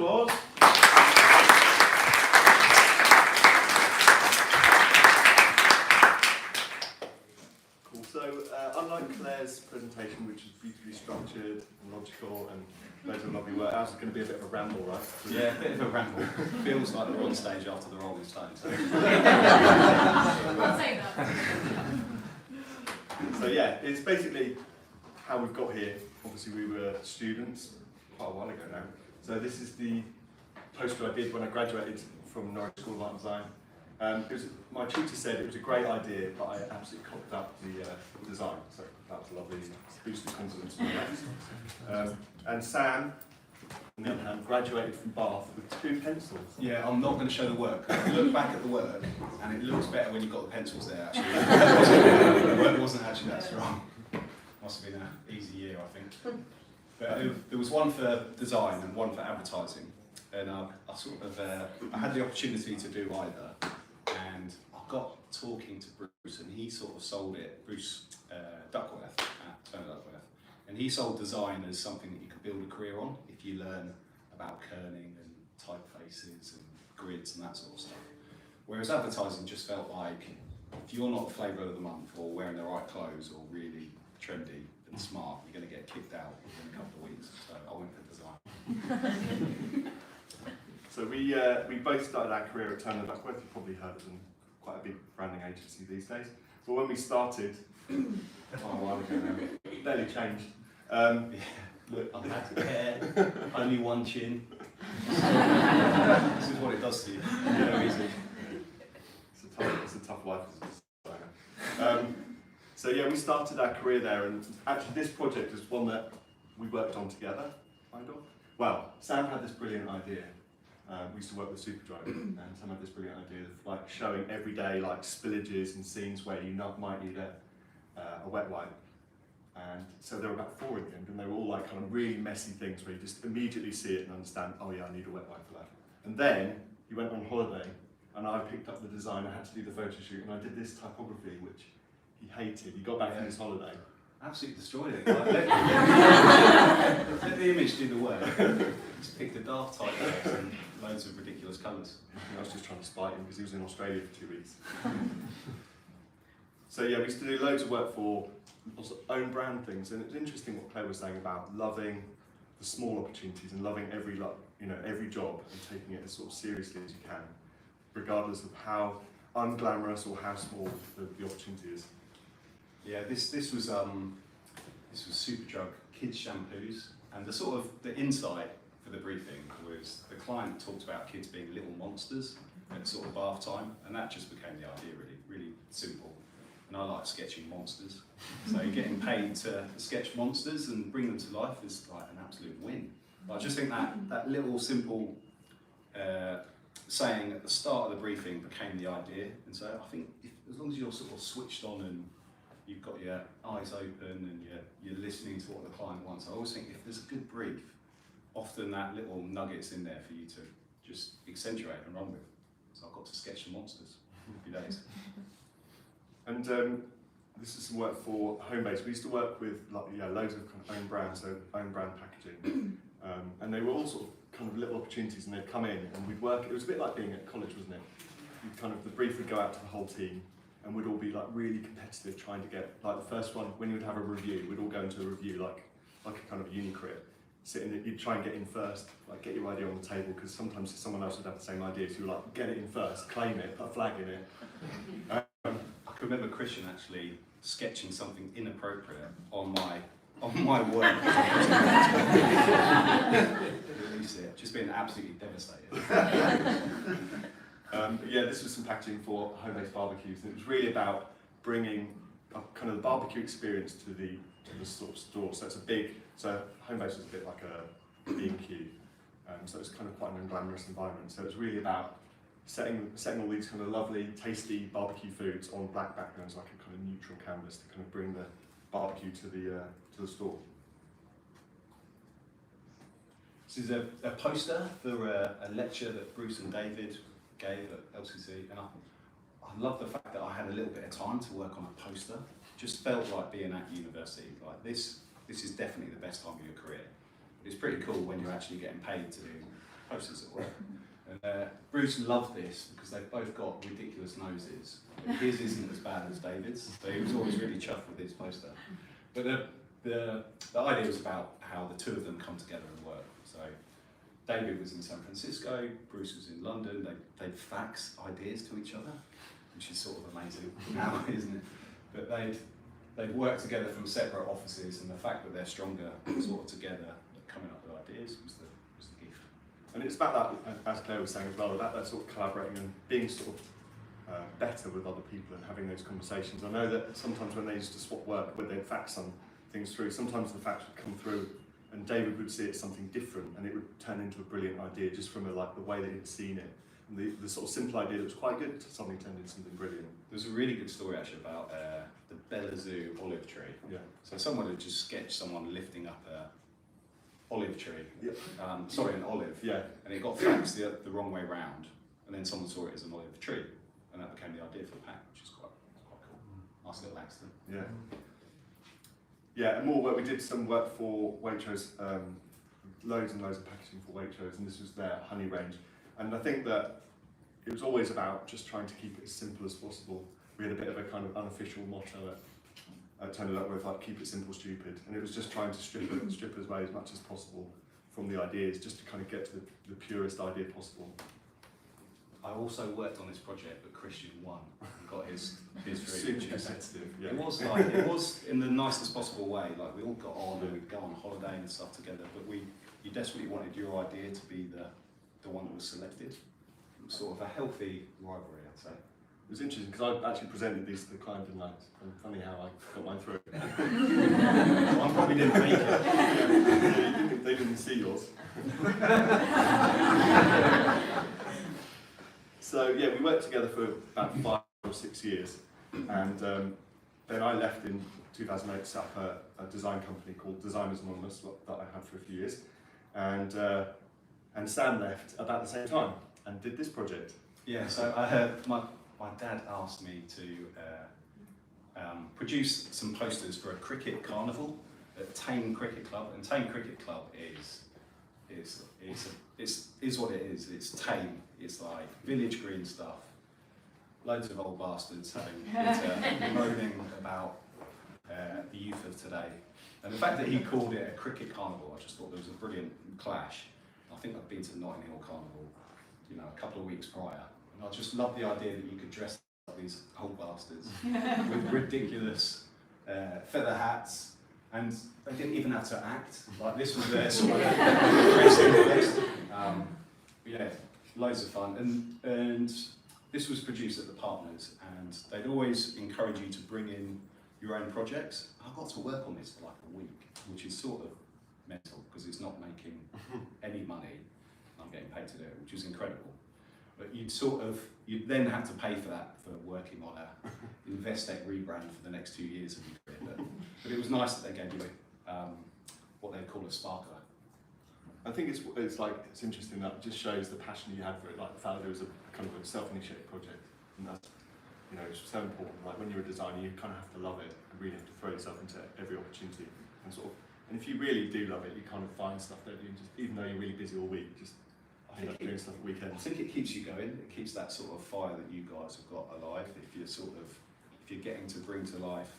applause. Cool. So, unlike Claire's presentation, which is beautifully structured and logical and loads of lovely work, ours is going to be a bit of a ramble, right? Yeah, a bit of a ramble. Feels like we're on stage after the Rolling Stones. I'll say that. So yeah, it's basically how we've got here. Obviously we were students quite a while ago now. So this is the poster I did when I graduated from Norwich School of Art and Design. My tutor said it was a great idea, but I absolutely cocked up the design. So that was a lovely boost of confidence for me. And Sam, on the other hand, graduated from Bath with 2 pencils. Yeah, I'm not going to show the work. I look back at the work, and it looks better when you've got the pencils there, actually. The work wasn't actually that strong. Must have been an easy year, I think. But there was one for design and one for advertising. And I had the opportunity to do either. And I got talking to Bruce, and he sort of sold it, Bruce Duckworth, at Turner Duckworth. And he sold design as something that you could build a career on if you learn about kerning and typefaces and grids and that sort of stuff. Whereas advertising just felt like, if you're not the flavour of the month or wearing the right clothes or really trendy and smart, you're going to get kicked out within a couple of weeks. So I went for design. So we both started our career at Turner Duckworth. You've probably heard of them, quite a big branding agency these days. But when we started, a while ago now, barely changed. Look, I've had hair, only one chin. This is what it does to you. Very easy. It's a tough life as a designer. So yeah, we started our career there, and actually this project is one that we worked on together, kind of. Well, Sam had this brilliant idea. We used to work with Superdry, and Sam had this brilliant idea of like showing everyday like spillages and scenes where you might need a wet wipe. And so there were about 4 in the end, and they were all like kind of really messy things where you just immediately see it and understand, oh yeah, I need a wet wipe for that. And then he went on holiday, and I picked up the design. I had to do the photo shoot, and I did this typography, which he hated. He got back from his holiday. Absolutely destroyed it. Like, let the image do the work. Just picked a daft typeface and loads of ridiculous colours. I was just trying to spite him because he was in Australia for 2 weeks. So yeah, we used to do loads of work for also own brand things, and it's interesting what Claire was saying about loving the small opportunities and loving every job and taking it as sort of seriously as you can, regardless of how unglamorous or how small the opportunity is. Yeah, this was Superdrug kids shampoos, and the insight for the briefing was the client talked about kids being little monsters at sort of bath time, and that just became the idea, really simple. And I like sketching monsters, so getting paid to sketch monsters and bring them to life is like an absolute win. But I just think that little simple saying at the start of the briefing became the idea, and so I think as long as you're sort of switched on and you've got your eyes open and you're listening to what the client wants, I always think if there's a good brief, often that little nugget's in there for you to just accentuate and run with. So I got to sketch some monsters in a few days. And this is some work for Homebase. We used to work with loads of kind of own brands, so own brand packaging, and they were all sort of kind of little opportunities, and they'd come in and we'd work. It was a bit like being at college, wasn't it? The brief would go out to the whole team, and we'd all be like really competitive, trying to get like the first one. When you would have a review, we'd all go into a review like a kind of uni career. You'd try and get in first, like get your idea on the table, because sometimes someone else would have the same idea, so you were like, get it in first, claim it, put a flag in it. I can remember Christian actually sketching something inappropriate on my work. Just being absolutely devastated. Yeah, this was some packaging for Homebase barbecues, and it was really about bringing kind of the barbecue experience to the sort of store. So Homebase was a bit like a B&Q, so it's kind of quite an unglamorous environment. So it was really about setting all these kind of lovely, tasty barbecue foods on black backgrounds, like a kind of neutral canvas to kind of bring the barbecue to the store. This is a poster for a lecture that Bruce and David gave at LCC, and I love the fact that I had a little bit of time to work on a poster. Just felt like being at university. Like this is definitely the best time of your career. It's pretty cool when you're actually getting paid to do poster posters at work. And Bruce loved this because they've both got ridiculous noses. His isn't as bad as David's, so he was always really chuffed with his poster. But the idea was about how the two of them come together and work. So David was in San Francisco, Bruce was in London. They'd fax ideas to each other, which is sort of amazing now, isn't it? But they'd worked together from separate offices, and the fact that they're stronger sort of together, coming up with ideas, was the gift. And it's about that, as Claire was saying as well, about that sort of collaborating and being sort of better with other people and having those conversations. I know that sometimes when they used to swap work, when they'd fax some things through, sometimes the fax would come through and David would see it something different and it would turn into a brilliant idea just from the way that he'd seen it. And the sort of simple idea that was quite good suddenly turned into something brilliant. There's a really good story actually about the Bella Zoo olive tree. Yeah. So someone had just sketched someone lifting up a olive tree, Yeah. An olive, Yeah. and it got faxed the wrong way round, and then someone saw it as an olive tree, and that became the idea for the pack, which is quite cool. Nice little accident. Yeah. Yeah, and more work. We did some work for Waitrose, loads and loads of packaging for Waitrose, and this was their honey range. And I think that it was always about just trying to keep it as simple as possible. We had a bit of a kind of unofficial motto at Turn It Up with, like, keep it simple, stupid. And it was just trying to strip away as much as possible from the ideas, just to kind of get to the purest idea possible. I also worked on this project, but Christian won and got his free. Super competitive. Yeah. It was in the nicest possible way. Like, we all got on and we'd go on holiday and stuff together, but you desperately wanted your idea to be the one that was selected. It was sort of a healthy rivalry, I'd say. It was interesting because I actually presented these to the client, didn't I? And funny how I got mine through. I probably didn't make it. Yeah, they didn't see yours. So yeah, we worked together for about 5 or 6 years, and then I left in 2008 to set up a design company called Designers Anonymous that I had for a few years, and Sam left about the same time and did this project. Yeah, so I heard my dad asked me to produce some posters for a cricket carnival at Tame Cricket Club, and Tame Cricket Club is what it is. It's tame. It's like village green stuff. Loads of old bastards having moaning about the youth of today. And the fact that he called it a cricket carnival, I just thought there was a brilliant clash. I think I'd been to Notting Hill Carnival, a couple of weeks prior, and I just loved the idea that you could dress up these old bastards with ridiculous feather hats. And they didn't even have to act. Like, this was their sort of dressing list. Yeah, loads of fun. And this was produced at the Partners, and they'd always encourage you to bring in your own projects. I got to work on this for like a week, which is sort of mental because it's not making any money. I'm getting paid to do it, which is incredible. But you'd then have to pay for that for working on a Investec rebrand for the next 2 years of your career. But it was nice that they gave you what they call a sparkler. I think it's interesting that it just shows the passion you had for it, like the fact that it was a kind of a self-initiated project, and that's it's so important. Like, when you're a designer, you kind of have to love it and really have to throw yourself into every opportunity, and if you really do love it, you kind of find stuff that you just, even though you're really busy all week, just end up doing stuff at weekends. I think it keeps you going. It keeps that sort of fire that you guys have got alive. If you're getting to bring to life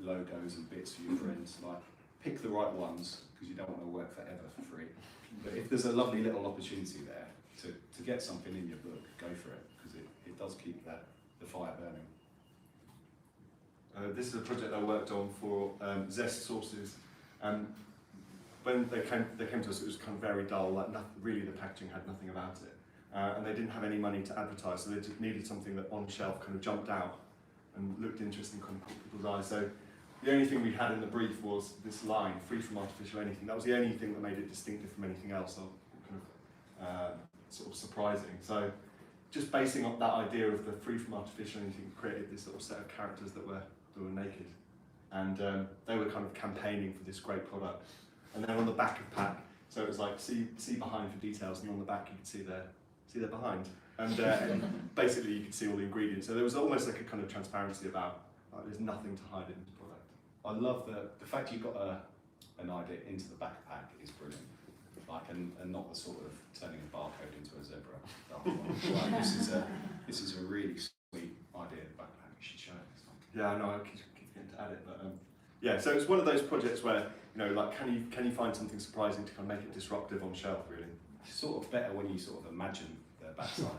logos and bits for your friends, like, pick the right ones, because you don't want to work forever for free. But if there's a lovely little opportunity there to get something in your book, go for it, because it does keep the fire burning. This is a project I worked on for Zest Sauces, and when they came to us, it was kind of very dull. Like, really, the packaging had nothing about it, and they didn't have any money to advertise, so they just needed something that on shelf kind of jumped out and looked interesting, kind of caught people's eyes. So the only thing we had in the brief was this line, free from artificial anything. That was the only thing that made it distinctive from anything else, so kind of sort of surprising. So just basing on that idea of the free from artificial anything, created this little set of characters that were naked, and they were kind of campaigning for this great product. And then on the back of pack, so it was like see behind for details, and on the back you could see their behind, and basically you could see all the ingredients. So there was almost like a kind of transparency about, like, there's nothing to hide in this product. I love the fact you got an idea into the backpack is brilliant. Like, and not the sort of turning a barcode Like, this is a really sweet idea. Backpack, you should show it. Yeah, I know. I keep getting to add it, but yeah. So it's one of those projects where like, can you find something surprising to kind of make it disruptive on shelf, really? It's sort of better when you sort of imagine the backside.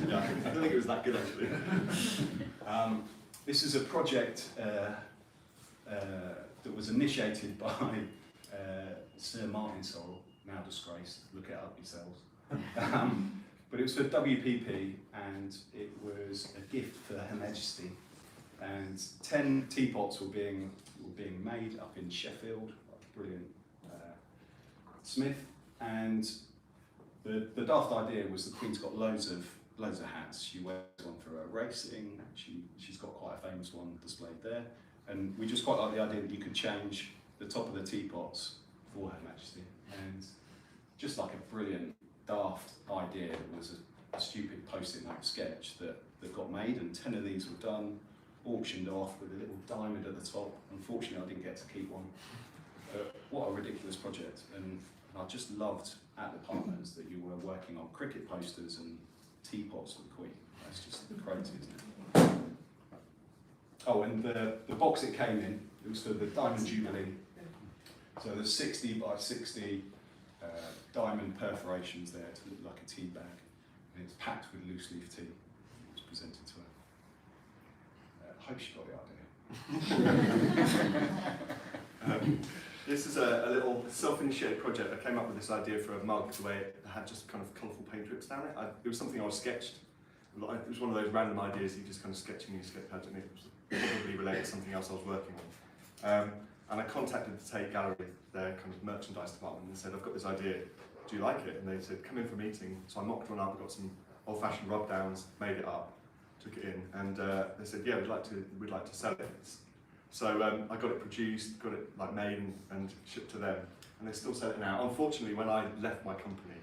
Yeah, I don't think it was that good actually. This is a project that was initiated by Sir Martin Sorrell, now disgraced. Look it up yourselves. But it was for WPP, and it was a gift for Her Majesty. And 10 teapots were being made up in Sheffield, brilliant smith. And the daft idea was the Queen's got loads of hats. She wears one for her racing. She's got quite a famous one displayed there. And we just quite like the idea that you could change the top of the teapots for Her Majesty. And just like a brilliant, daft idea, it was a stupid post-it note sketch that got made, and 10 of these were done, auctioned off with a little diamond at the top. Unfortunately, I didn't get to keep one. But what a ridiculous project. And I just loved at the partners that you were working on cricket posters and teapots for the Queen. That's just crazy, isn't it? Oh, and the box it came in, it was for the Diamond Jubilee. So there's 60 by 60 diamond perforations there to look like a tea bag. And it's packed with loose leaf tea. It was presented to her. I hope she got the idea. This is a little self-initiated project. I came up with this idea for a mug the way it had just kind of colourful paint drips down it. It was something I was sketched. It was one of those random ideas you just kind of sketching in your sketch pad, and it was probably related to something else I was working on. And I contacted the Tate Gallery, their kind of merchandise department, and said, I've got this idea, do you like it? And they said, come in for a meeting. So I mocked one up, got some old-fashioned rub downs, made it up, took it in, and they said, yeah, we'd like to sell it. So I got it produced, got it like made and shipped to them, and they still sell it now. Unfortunately, when I left my company,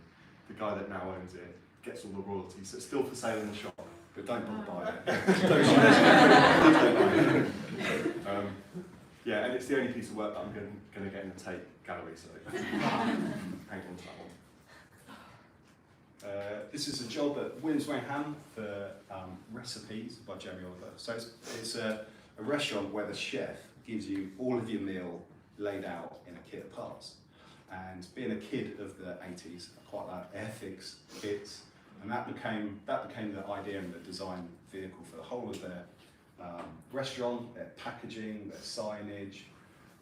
the guy that now owns it gets all the royalties, so it's still for sale in the shop, but don't bother buy it. Please don't buy it. Yeah, and it's the only piece of work that I'm going to get in the Tate Gallery, so hang on to that one. This is a job at Williams Ham for Recipes by Jeremy Oliver. So it's a restaurant where the chef gives you all of your meal laid out in a kit of parts. And being a kid of the 80s, I quite like Airfix kits, and that became the idea and the design vehicle for the whole of their restaurant, their packaging, their signage.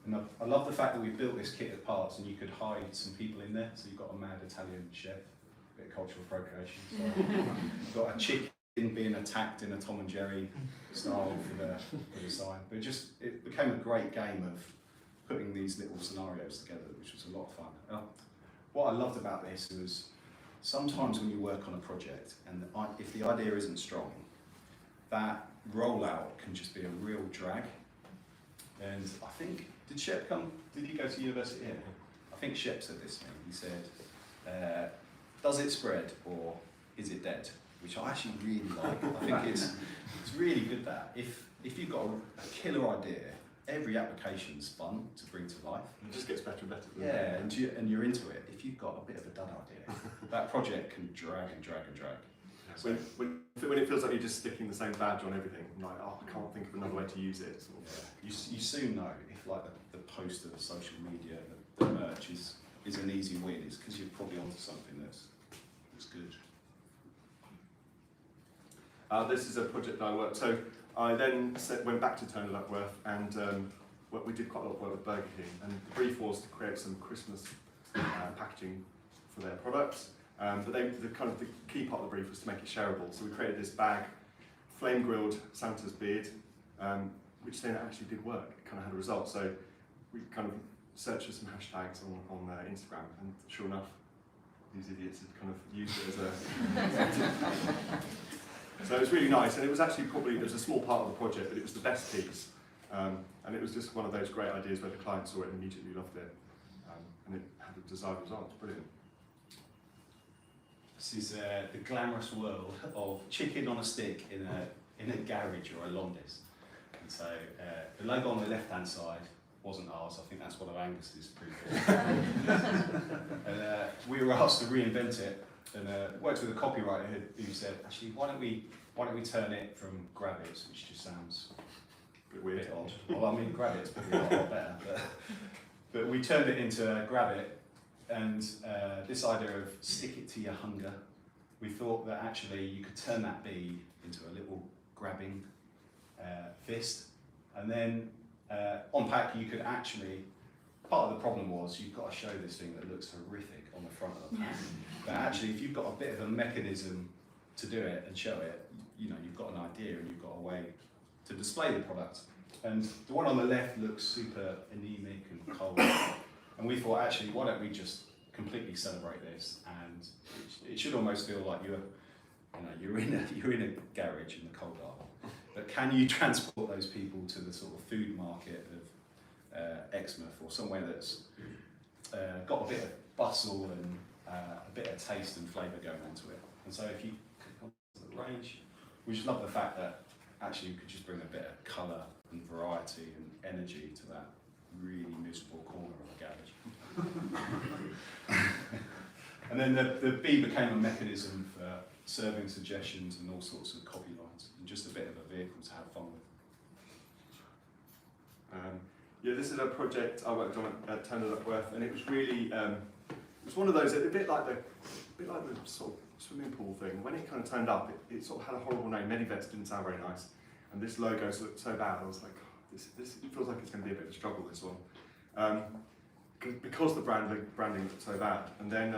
And I love the fact that we built this kit of parts and you could hide some people in there. So you've got a mad Italian chef, a bit of cultural appropriation. So you've got a chicken being attacked in a Tom and Jerry style for the sign. But it became a great game of putting these little scenarios together, which was a lot of fun. What I loved about this was sometimes when you work on a project and if the idea isn't strong, that rollout can just be a real drag. And I think, did you go to university here? I think Shep said this to me. He said, does it spread or is it dead? Which I actually really like. I think it's really good that if you've got a killer idea, every application's fun to bring to life. It just gets better and better. Yeah, and you're into it. If you've got a bit of a dud idea, that project can drag and drag and drag. So when it feels like you're just sticking the same badge on everything, I'm like, oh, I can't think of another way to use it. Sort of. Yeah. You soon know if like the poster, the social media, the merch is an easy win. It's because you're probably onto something that's good. This is a project that I worked. So I then went back to Turner Duckworth, and we did quite a lot of work with Burger King. And the brief was to create some Christmas packaging for their products. But the key part of the brief was to make it shareable. So we created this bag, flame grilled Santa's beard, which then actually did work. It kind of had a result. So we kind of searched for some hashtags on Instagram, and sure enough, these idiots had kind of used it as a. So it was really nice, and it was actually it was a small part of the project, but it was the best piece. And it was just one of those great ideas where the client saw it and immediately loved it, and it had the desired result. Brilliant. This is the glamorous world of chicken on a stick in a garage or a Londis. And so the logo on the left-hand side wasn't ours. I think that's one of Angus's previous. And we were asked to reinvent it, and worked with a copywriter who said, actually, why don't we turn it from Grabbits, which just sounds A bit weird. bit odd. Well, I mean, Grabbit's probably a lot better, but we turned it into Grabbit, and this idea of stick it to your hunger, we thought that actually you could turn that bee into a little grabbing fist, and then on pack you could actually, part of the problem was you've got to show this thing that looks horrific on the front of the pack, but actually if you've got a bit of a mechanism to do it and show it, you know, you've got an idea and you've got a way to display the product. And the one on the left looks super anemic and cold, and we thought actually why don't we just completely celebrate this, and it should almost feel like you're in a garage in the cold aisle, but can you transport those people to the sort of food market of Exmouth, or somewhere that's got a bit of bustle and a bit of taste and flavour going onto it. And so if you click on the range, we just love the fact that actually you could just bring a bit of colour and variety and energy to that really miserable corner of a garage. And then the bee became a mechanism for serving suggestions and all sorts of copy lines, and just a bit of a vehicle to have fun with. Yeah, this is a project I worked on at Turner Duckworth, and it was really, it was one of those, a bit like the sort of swimming pool thing. When it kind of turned up, it sort of had a horrible name. Medivets didn't sound very nice, and this logo looked so bad. I was like, oh, this feels like it's going to be a bit of a struggle, this one, because the branding looked so bad. And then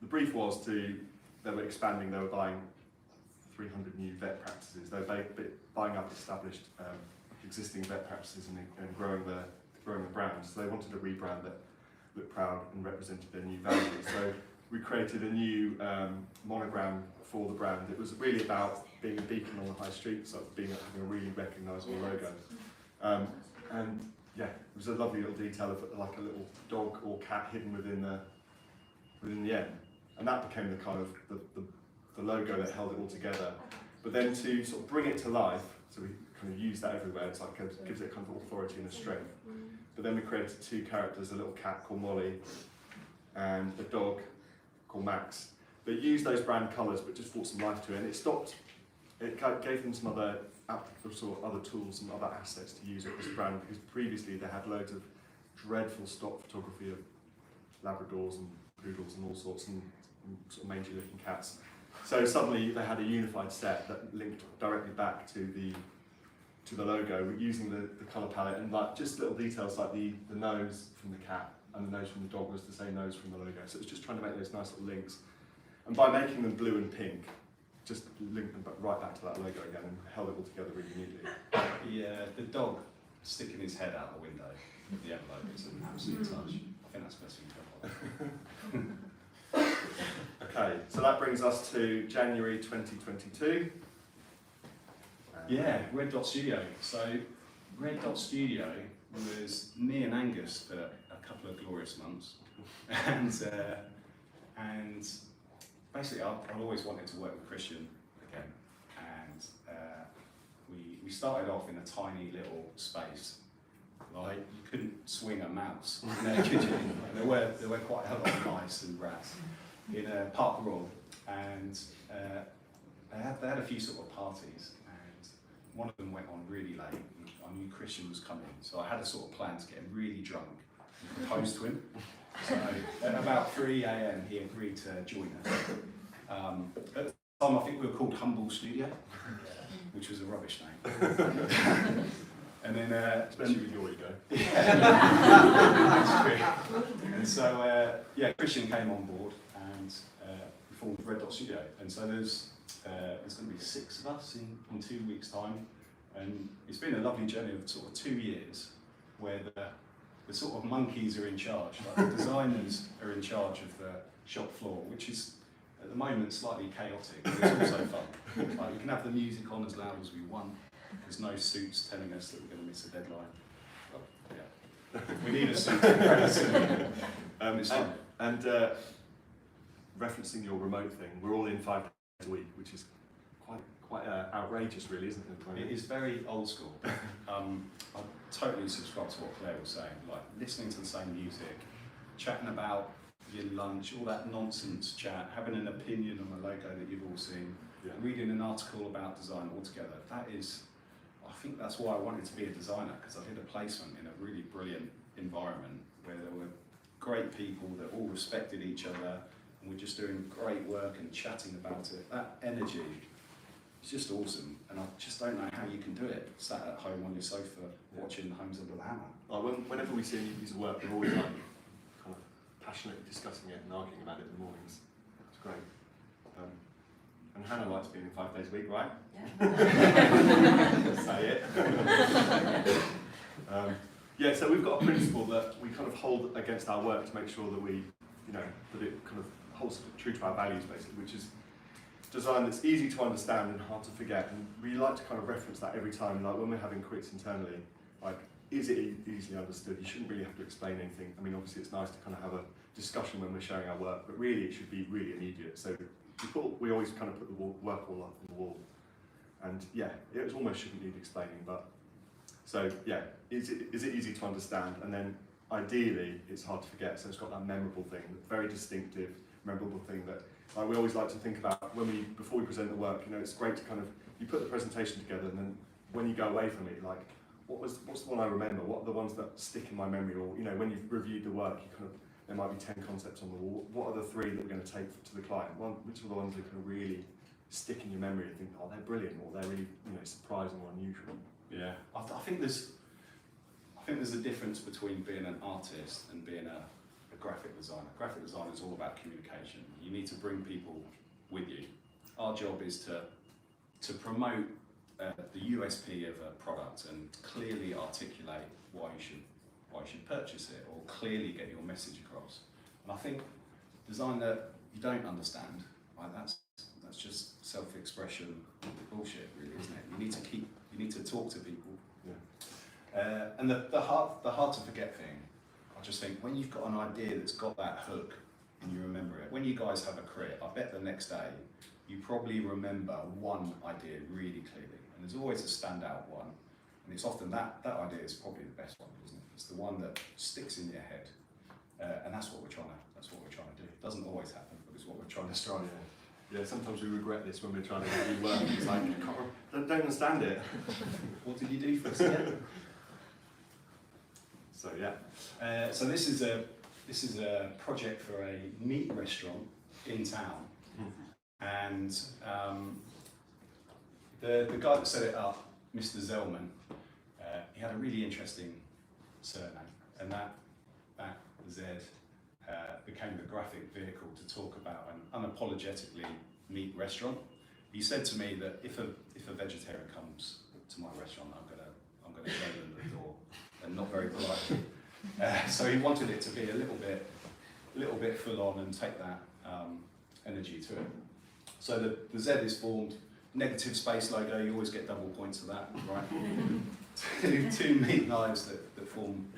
the brief was they were expanding. They were buying 300 new vet practices. They were buying up established existing vet practices and growing the brand. So they wanted a rebrand that looked proud and represented their new values. So we created a new monogram for the brand. It was really about being a beacon on the high street, so having a really recognisable logo. And yeah, it was a lovely little detail of like a little dog or cat hidden within the end, and that became the kind of the logo that held it all together. But then to sort of bring it to life, so we kind of use that everywhere. It's like gives it kind of authority and a strength. But then we created two characters: a little cat called Molly and a dog called Max. That used those brand colours, but just brought some life to it. And it gave them some other tools and other assets to use it as a brand, because previously they had loads of dreadful stock photography of Labradors and poodles and all sorts, and sort of mangy looking cats. So suddenly they had a unified set that linked directly back to the logo, using the colour palette, and like just little details like the nose from the cat and the nose from the dog was the same nose from the logo. So it's just trying to make those nice little links, and by making them blue and pink, just linked them right back to that logo again and held it all together really neatly. The dog sticking his head out the window with the envelope is an absolute touch. I think that's the best thing to come. Okay, so that brings us to January 2022. Yeah, Red Dot Studio. So Red Dot Studio was me and Angus for a couple of glorious months, and basically I've always wanted to work with Christian again, and we started off in a tiny little space. Like you couldn't swing a mouse in there, could you? There were quite a lot of mice and rats in Park Royal, and they had a few sort of parties, and one of them went on really late. And I knew Christian was coming, so I had a sort of plan to get him really drunk and propose to him. So at about 3 AM he agreed to join us. At the time I think we were called Humble Studio, which was a rubbish name. And then, Especially with your ego. And so, Christian came on board, and we formed Red Dot Studio. And so there's going to be 6 of us in 2 weeks' time, and it's been a lovely journey of sort of 2 years, where the sort of monkeys are in charge. Like the designers are in charge of the shop floor, which is at the moment slightly chaotic, but it's also fun. Like, we can have the music on as loud as we want. There's no suits telling us that we're going to miss a deadline. Well, yeah. We need a suit. It's fun. And referencing your remote thing, we're all in 5 days a week, which is quite outrageous, really, isn't it? It is very old school. I totally subscribe to what Claire was saying. Like listening to the same music, chatting about your lunch, all that nonsense chat, having an opinion on a logo that you've all seen, Yeah. reading an article about design altogether. That is, I think that's why I wanted to be a designer, because I did a placement in a really brilliant environment where there were great people that all respected each other and we're just doing great work and chatting about it. That energy is just awesome, and I just don't know how you can do it sat at home on your sofa watching Homes Under the Hammer. Like whenever we see a new piece of work, we're always like kind of passionately discussing it and arguing about it in the mornings. It's great. And Hannah likes being in 5 days a week, right? Yeah. Say it. Yeah, so we've got a principle that we kind of hold against our work to make sure that we, that it kind of holds true to our values, basically, which is design that's easy to understand and hard to forget. And we like to kind of reference that every time, like when we're having crits internally, like, is it easily understood? You shouldn't really have to explain anything. I mean, obviously it's nice to kind of have a discussion when we're sharing our work, but really it should be really immediate. So we always kind of put the work all up on the wall. And yeah, it almost shouldn't need explaining, but so yeah, is it easy to understand? And then ideally, it's hard to forget. So it's got that memorable thing, very distinctive, memorable thing that we always like to think about before we present the work. It's great to kind of, you put the presentation together, and then when you go away from it, like, what's the one I remember? What are the ones that stick in my memory? Or when you've reviewed the work, there might be 10 concepts on the wall. What are the 3 that we're going to take to the client? Which are the ones that can really stick in your memory and think, oh, they're brilliant, or they're really surprising or unusual? Yeah, I think there's a difference between being an artist and being a graphic designer. Graphic design is all about communication. You need to bring people with you. Our job is to promote the USP of a product and clearly articulate why you should purchase it, or clearly get your message across. And I think design that you don't understand, like that's just self-expression bullshit, really, isn't it? You need to talk to people. Yeah. And the hard to forget thing, I just think when you've got an idea that's got that hook and you remember it, when you guys have a crit, I bet the next day you probably remember one idea really clearly, and there's always a standout one, and it's often that idea is probably the best one, isn't it? It's the one that sticks in your head, and that's what we're trying to do. It doesn't always happen, but it's what we're trying to strive for. Yeah, sometimes we regret this when we're trying to do work. It's like, I don't understand it. What did you do for us again? So yeah. So this is a project for a meat restaurant in town, and the guy that set it up, Mr. Zellman, he had a really interesting surname, and that Z became the graphic vehicle to talk about an unapologetically meat restaurant. He said to me that if a vegetarian comes to my restaurant, I'm gonna show them the door, and not very politely. So he wanted it to be a little bit full on and take that energy to it. So the Z is formed, negative space logo, you always get double points for that, right? two meat knives that form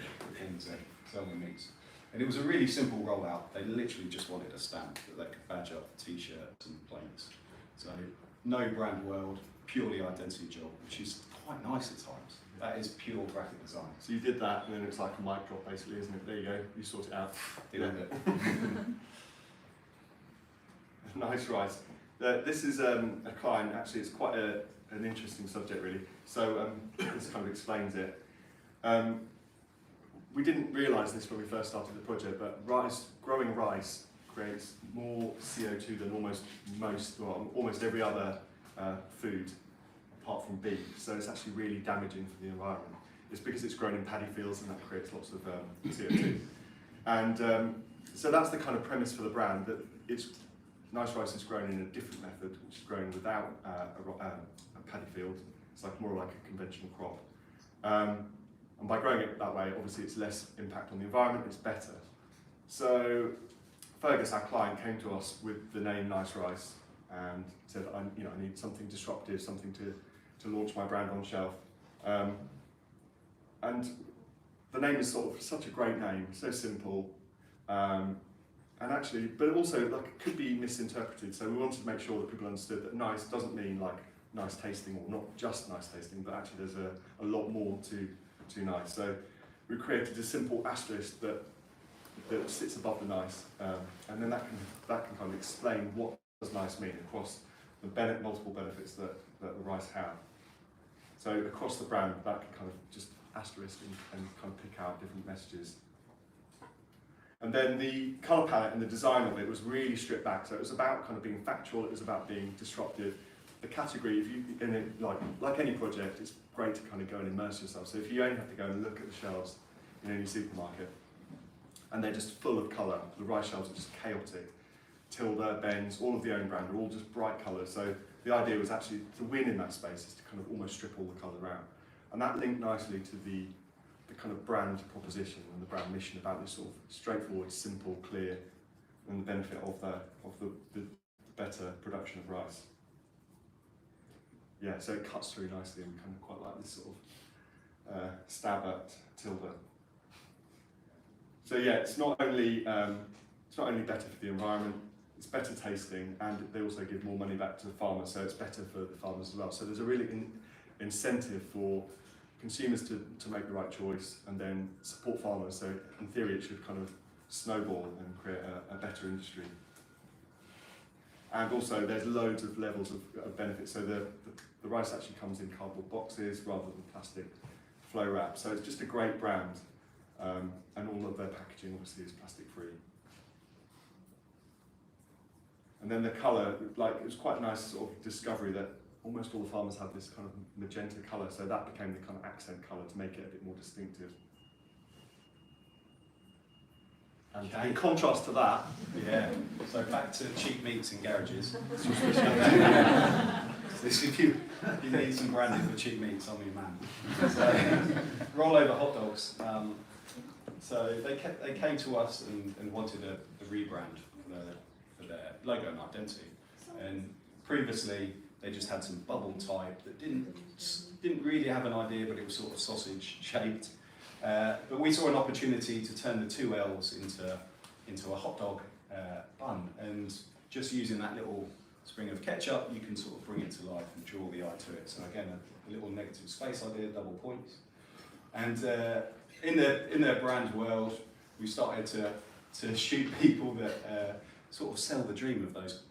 Z, Zellman Meats. And it was a really simple rollout. They literally just wanted a stamp that they could badge up t-shirts and plates. So no brand world, purely identity job, which is quite nice at times. That is pure graphic design. So you did that, and then it's like a mic drop, basically, isn't it? There you go. You sort it out. Deal with it. Nice, right. This is a client. Actually, it's quite an interesting subject, really. So this kind of explains it. We didn't realise this when we first started the project, but growing rice creates more CO2 than almost every other food, apart from beef. So it's actually really damaging for the environment. It's because it's grown in paddy fields, and that creates lots of CO2. And so that's the kind of premise for the brand, that Nice Rice is grown in a different method, which is grown without a paddy field. It's more like a conventional crop. And by growing it that way, obviously it's less impact on the environment, it's better. So Fergus, our client, came to us with the name Nice Rice and said, I need something disruptive, something to launch my brand on shelf. And the name is sort of such a great name, so simple, and actually, but also it could be misinterpreted. So we wanted to make sure that people understood that nice doesn't mean nice tasting, or not just nice tasting, but actually there's a lot more to nice. So we created a simple asterisk that that sits above the nice, and then that can kind of explain what does nice mean across the multiple benefits that the rice have. So across the brand, that can kind of just asterisk and kind of pick out different messages. And then the colour palette and the design of it was really stripped back. So it was about kind of being factual, it was about being disruptive. The category, if you in it, like any project, it's great to kind of go and immerse yourself. So if you only have to go and look at the shelves in any supermarket, and they're just full of colour, the rice shelves are just chaotic. Tilda, Ben's, all of the own brand are all just bright colours. So the idea was actually to win in that space is to kind of almost strip all the colour out. And that linked nicely to the kind of brand proposition and the brand mission about this sort of straightforward, simple, clear, and the benefit of the better production of rice. Yeah, so it cuts through nicely and kind of quite like this sort of stab at Tilda. So yeah, it's not only better for the environment, it's better tasting, and they also give more money back to the farmers, so it's better for the farmers as well. So there's a really incentive for consumers to make the right choice and then support farmers. So in theory, it should kind of snowball and create a better industry. And also, there's loads of levels of benefits. So the rice actually comes in cardboard boxes rather than plastic flow wrap. So it's just a great brand, and all of their packaging obviously is plastic free. And then the colour, like it was quite a nice sort of discovery that almost all the farmers had this kind of magenta colour, so that became the kind of accent colour to make it a bit more distinctive. And in contrast to that, Yeah, so back to cheap meats in garages. If you need some branding for cheap meats, I'm your man. So, rollover hot dogs. So they came to us and wanted a rebrand for their logo and identity. And previously they just had some bubble type that didn't really have an idea, but it was sort of sausage shaped. But we saw an opportunity to turn the two L's into a hot dog bun, and just using that little spring of ketchup, you can sort of bring it to life and draw the eye to it. So again, a little negative space idea, double points. And in their brand world, we started to shoot people that sort of sell the dream of those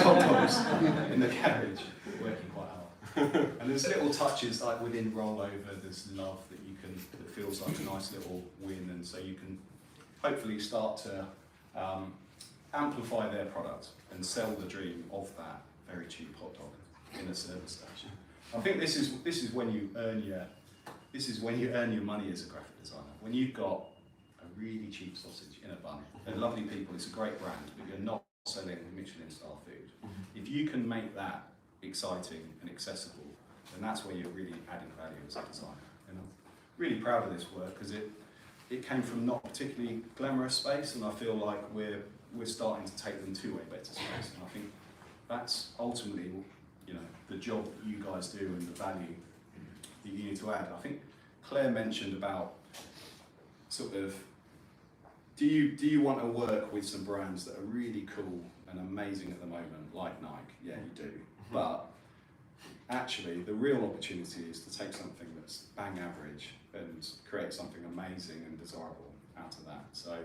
hot dogs in the carriage, working quite hard. And there's little touches like within rollover, there's love that feels like a nice little win, and so you can hopefully start to amplify their product and sell the dream of that very cheap hot dog in a service station. I think this is when you earn your money as a graphic designer. When you've got a really cheap sausage in a bun, they're lovely people, it's a great brand, but you're not selling Michelin star food. If you can make that exciting and accessible, then that's where you're really adding value as a designer. And I'm really proud of this work because it came from not particularly glamorous space, and I feel like we're starting to take them to a better space. And I think that's ultimately, the job that you guys do and the value that you need to add. I think Claire mentioned about sort of, do you want to work with some brands that are really cool and amazing at the moment, like Nike? Yeah, you do. But actually, the real opportunity is to take something that's bang average and create something amazing and desirable out of that. So,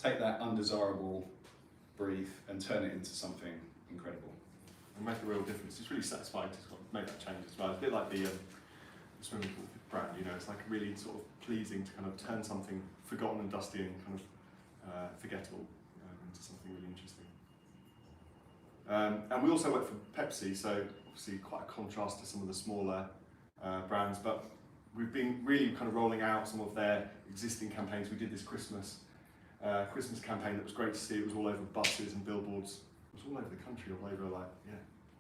take that undesirable brief and turn it into something incredible. And make a real difference. It's really satisfying to sort of make that change as well. It's a bit like the swimming pool brand, it's like really sort of pleasing to kind of turn something forgotten and dusty and kind of forgettable into something really interesting. And we also work for Pepsi, so obviously quite a contrast to some of the smaller brands, but we've been really kind of rolling out some of their existing campaigns. We did this Christmas campaign that was great to see. It was all over buses and billboards. It was all over the country, all over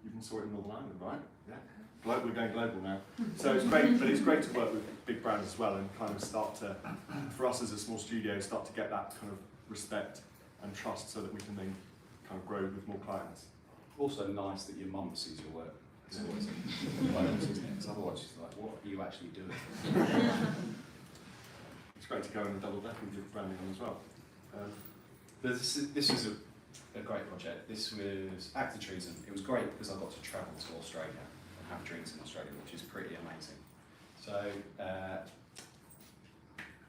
you even saw it in Northern Ireland, right? Yeah. We're going global now. So it's great, but it's great to work with big brands as well and kind of start to, for us as a small studio, start to get that kind of respect and trust so that we can then kind of grow with more clients. Also nice that your mum sees your work. It's always a bonus, isn't it? Because otherwise she's like, what are you actually doing? It's great to go in and double deck and give branding on as well. This is a great project. This was Act of Treason. It was great because I got to travel to Australia and have drinks in Australia, which is pretty amazing. So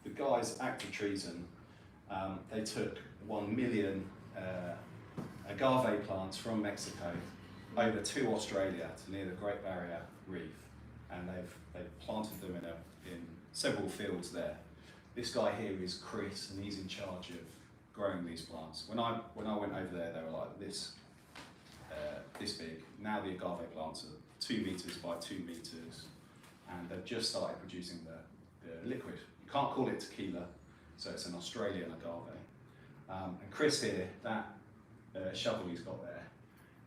the guys' act of treason, they took 1 million agave plants from Mexico over to Australia, to near the Great Barrier Reef, and they've planted them in several fields there. This guy here is Chris, and he's in charge of growing these plants. When I went over there, they were like this big. Now the agave plants are 2 meters by 2 meters, and they've just started producing the liquid. You can't call it tequila, so it's an Australian agave. And Chris here, that shovel he's got there,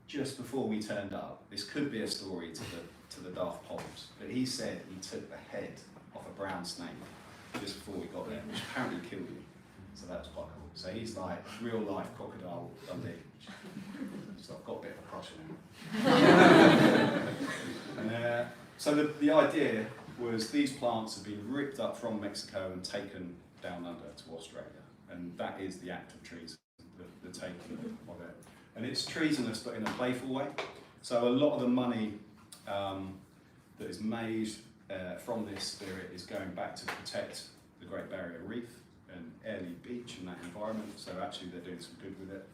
just before we turned up, this could be a story to the Daft Poms, but he said he took the head off a brown snake just before we got there, which apparently killed you. So that was quite cool. So he's like real life Crocodile Dundee. So I've got a bit of a crush on him. And, so the idea was these plants have been ripped up from Mexico and taken down under to Australia. And that is the act of treason, the taking of it. And it's treasonous, but in a playful way. So a lot of the money that is made from this spirit is going back to protect the Great Barrier Reef and Airlie Beach and that environment. So actually they're doing some good with it.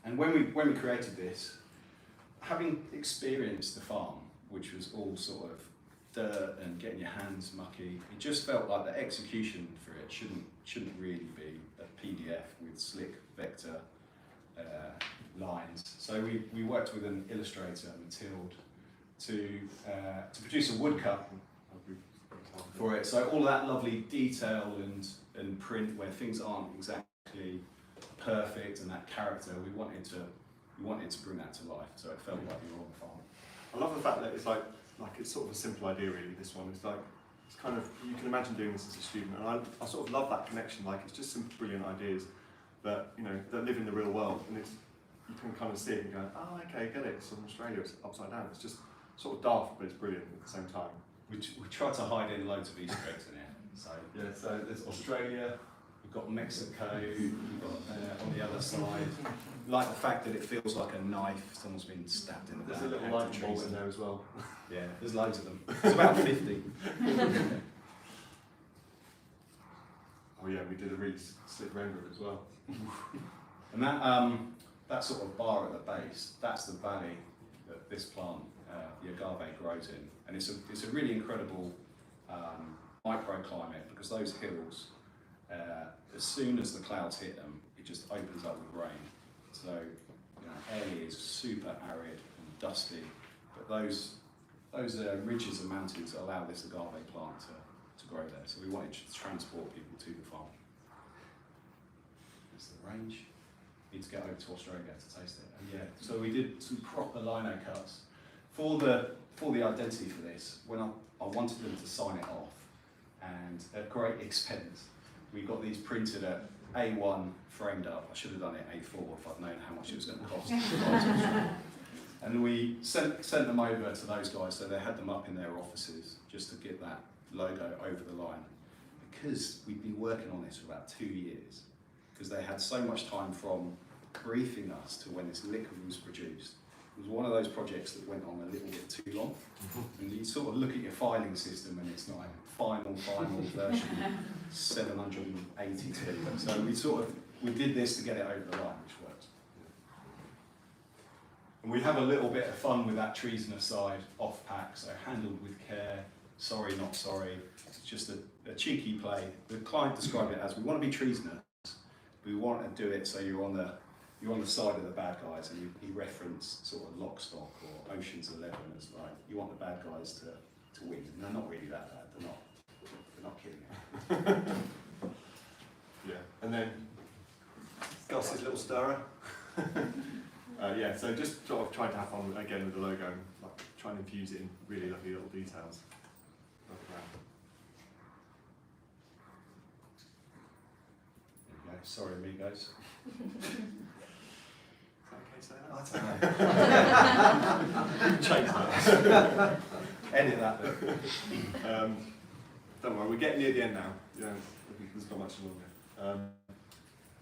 And when we created this, having experienced the farm, which was all sort of dirt and getting your hands mucky, it just felt like the execution for it shouldn't really be a PDF with slick vector lines. So we worked with an illustrator, Mathilde, to produce a woodcut for it. So all that lovely detail and print where things aren't exactly perfect and that character, we wanted to bring that to life. So it felt like you were on the farm. I love the fact that it's like it's sort of a simple idea really, this one. It's like, it's kind of, you can imagine doing this as a student, and I sort of love that connection, like it's just some brilliant ideas that, you know, that live in the real world, and it's, you can kind of see it and go, oh okay, get it, it's from Australia, it's upside down. It's just sort of daft, but it's brilliant at the same time. We try to hide in loads of Easter eggs in here. So Yeah, so there's Australia, we've got Mexico, we've got on the other side, like the fact that it feels like a knife, someone's been stabbed in the back. there's a little light bulb in there as well. Yeah, there's loads of them. There's about 50. Oh yeah, we did a really slick render as well. And that sort of bar at the base, that's the valley that this plant, the agave, grows in. And it's a really incredible microclimate, because those hills, as soon as the clouds hit them, it just opens up with rain. So, you know, Airlie is super arid and dusty, but those ridges and mountains allow this agave plant to grow there. So we wanted to transport people to the farm. There's the range. Need to get over to Australia to taste it. And yeah, so we did some proper lino cuts for the identity for this. When I wanted them to sign it off, and at great expense, we got these printed at A1 framed up. I should have done it A4 if I'd known how much it was going to cost. And we sent them over to those guys, so they had them up in their offices just to get that logo over the line. Because we'd been working on this for about 2 years, because they had so much time from briefing us to when this liquid was produced. It was one of those projects that went on a little bit too long. And you sort of look at your filing system and it's like final version 782. So we did this to get it over the line, which worked. And we have a little bit of fun with that treasonous side off pack, so handled with care, sorry not sorry. It's just a cheeky play. The client described it as, we want to be treasonous, but we want to do it so you're on the side of the bad guys, and he referenced sort of Lock, Stock or Ocean's 11 as like, you want the bad guys to win. And they're not really that bad, they're not kidding it. Yeah, and then Gus's little stirrer. Yeah, so just sort of trying to have fun again with the logo, and like try and infuse it in really lovely little details. Love that. There you go. Sorry, amigos. Is that okay to say that? Change that. Edit that bit. Don't worry, we're getting near the end now. Yeah, there's not much longer.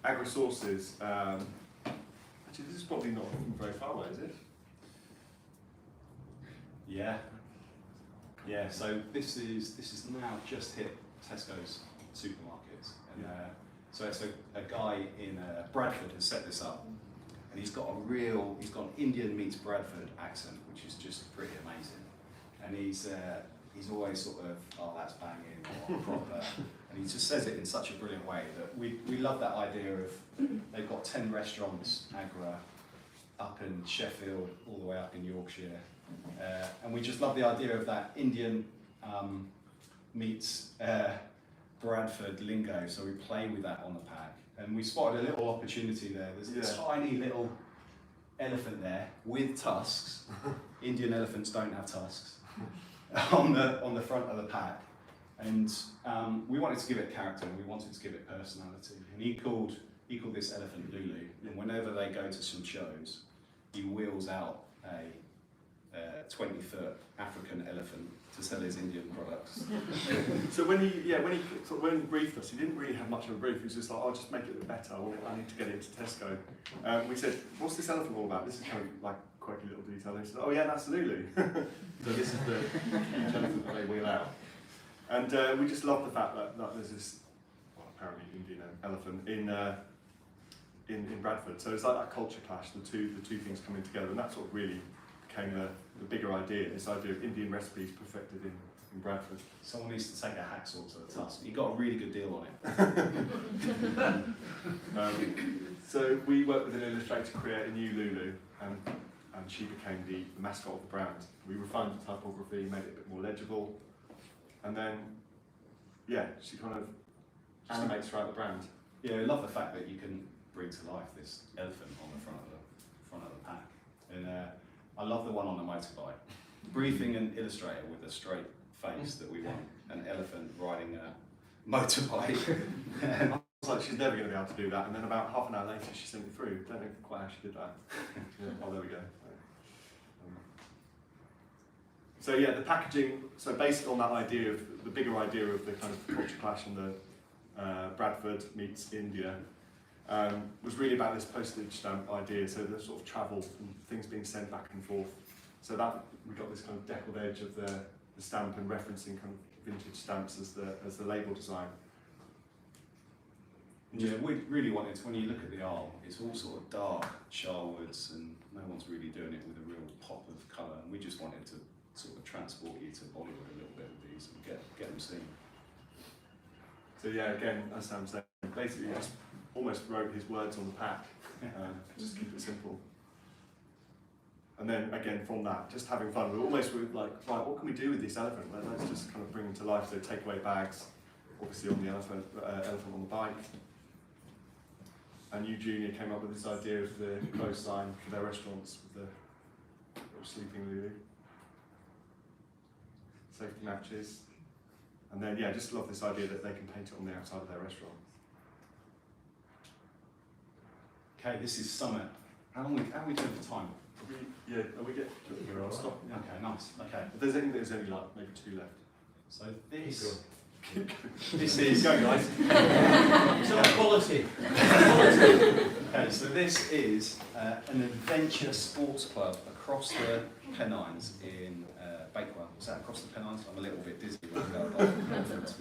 Agri-sources. Actually, this is probably not very far away, is it? Yeah. So this is now just hit Tesco's supermarkets. And so it's a guy in Bradford has set this up, and he's got an Indian meets Bradford accent, which is just pretty amazing. And he's always sort of, oh, that's banging, or proper. And he just says it in such a brilliant way that we love that idea of, they've got 10 restaurants, Agra, up in Sheffield, all the way up in Yorkshire. And we just love the idea of that Indian meets Bradford lingo, so we play with that on the pack. And we spotted a little opportunity there. There's a tiny little elephant there with tusks. Indian elephants don't have tusks. On the front of the pack. And we wanted to give it character, we wanted to give it personality. And he called this elephant Lulu. And whenever they go to some shows, he wheels out a 20-foot African elephant to sell his Indian products. So when he briefed us, he didn't really have much of a brief. He was just like, "I'll just make it a bit better. I need to get it into Tesco." We said, "What's this elephant all about?" This is kind of like quirky little detail. And he said, "Oh yeah, that's Lulu." So this is the huge elephant that they wheel out. And we just love the fact that there's this, well, apparently Indian elephant in Bradford. So it's like that culture clash, the two things coming together, and that sort of really became the bigger idea, this idea of Indian recipes perfected in Bradford. Someone needs to take a hacksaw to the tusk. He got a really good deal on it. So we worked with an illustrator to create a new Lulu, and she became the mascot of the brand. We refined the typography, made it a bit more legible, and then, yeah, she kind of animates throughout the brand. Yeah, I love the fact that you can bring to life this elephant on the front of the pack. And I love the one on the motorbike. Briefing an illustrator with a straight face that we want an elephant riding a motorbike. I was like, she's never going to be able to do that. And then about half an hour later, she sent it through. Don't know quite how she did that. Oh, there we go. So yeah, the packaging. So based on that idea of the bigger idea of the kind of culture clash and the Bradford meets India. Was really about this postage stamp idea, so the sort of travel and things being sent back and forth. So that we got this kind of deckled edge of the stamp and referencing kind of vintage stamps as the label design. Yeah, we really wanted to, when you look at the art, it's all sort of dark Sharwoods, and no one's really doing it with a real pop of colour, and we just wanted to sort of transport you to Bollywood a little bit with these and get them seen. So yeah, again, as Sam said, basically just almost wrote his words on the pack, just keep it simple. And then again, from that, just having fun. We're almost like, right, what can we do with this elephant? Let's just kind of bring him to life. So takeaway bags, obviously on the elephant on the bike. And Junior came up with this idea of the close sign for their restaurants with the little sleeping Lulu. Safety matches. And then, yeah, just love this idea that they can paint it on the outside of their restaurant. Okay, this is Summit. How are we doing for time? Are we get? I'll stop. Yeah. Okay, nice. Okay. If there's anything, there's only like maybe 2 left. So this is go, guys. So quality. Okay, so this is an adventure sports club across the Pennines in Bakewell. Is that across the Pennines? I'm a little bit dizzy right now, to be honest.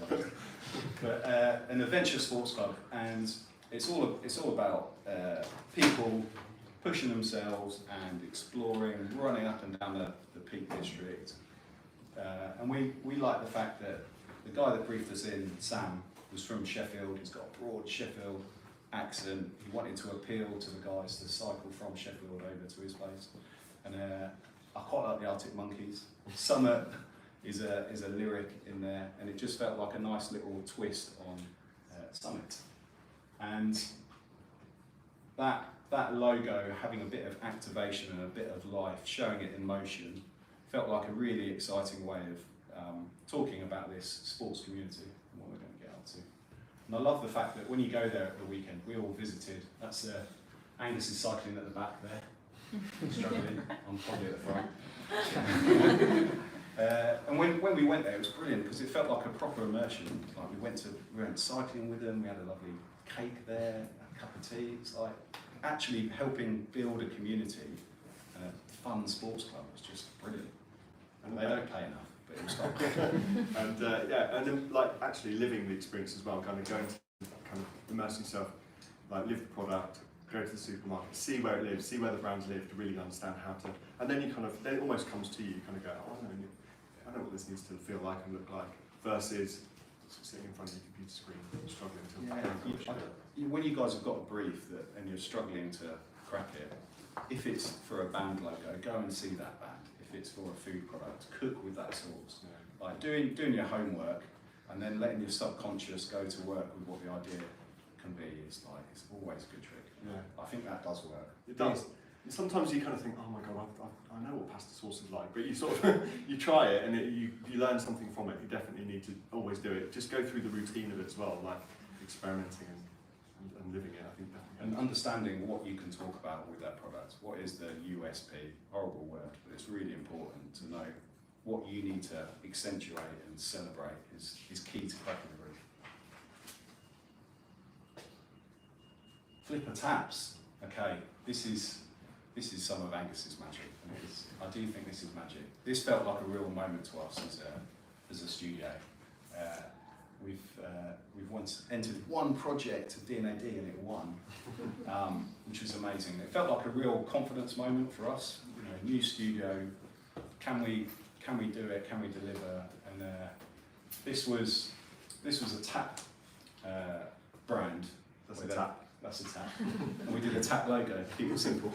But an adventure sports club, and it's all about people pushing themselves and exploring, running up and down the Peak District. And we like the fact that the guy that briefed us in, Sam, was from Sheffield. He's got a broad Sheffield accent. He wanted to appeal to the guys to cycle from Sheffield over to his place. And I quite like the Arctic Monkeys. Summit is a lyric in there, and it just felt like a nice little twist on Summit. And that logo, having a bit of activation and a bit of life, showing it in motion, felt like a really exciting way of talking about this sports community and what we're going to get up to. And I love the fact that when you go there at the weekend, we all visited. That's Angus is cycling at the back there, struggling. I'm probably at the front. And when we went there, it was brilliant because it felt like a proper immersion. Like we went cycling with them. We had a lovely cake there, a cup of tea. It's like actually helping build a community, fun sports club was just brilliant. And they don't pay enough, but it was fun. And yeah, and then like actually living the experience as well, kind of going to kind of immerse yourself, like live the product, go to the supermarket, see where it lives, see where the brands live to really understand how to, and then you kind of, then it almost comes to you, you kind of go, oh, I know what this needs to feel like and look like, versus sitting in front of your computer screen, struggling to. When you guys have got a brief and you're struggling to crack it, if it's for a band logo, go and see that band. If it's for a food product, cook with that source. Yeah. Like doing your homework and then letting your subconscious go to work with what the idea can be is like, it's always a good trick. Yeah. I think that does work. It does. Sometimes you kind of think, oh my god, I know what pasta sauce is like, but you sort of you try it and you learn something from it. You definitely need to always do it. Just go through the routine of it as well, like experimenting and living it. I think definitely. And understanding what you can talk about with that product. What is the USP? Horrible word, but it's really important to know what you need to accentuate and celebrate is key to cracking the brief. Flipper taps. Okay, this is some of Angus's magic. And I do think this is magic. This felt like a real moment to us as a studio. We've once entered one project of D&AD and it won, which was amazing. It felt like a real confidence moment for us. You know, new studio. Can we do it? Can we deliver? And this was a tap brand. That's a tap. That's a tap. And we did a tap logo, keep it simple.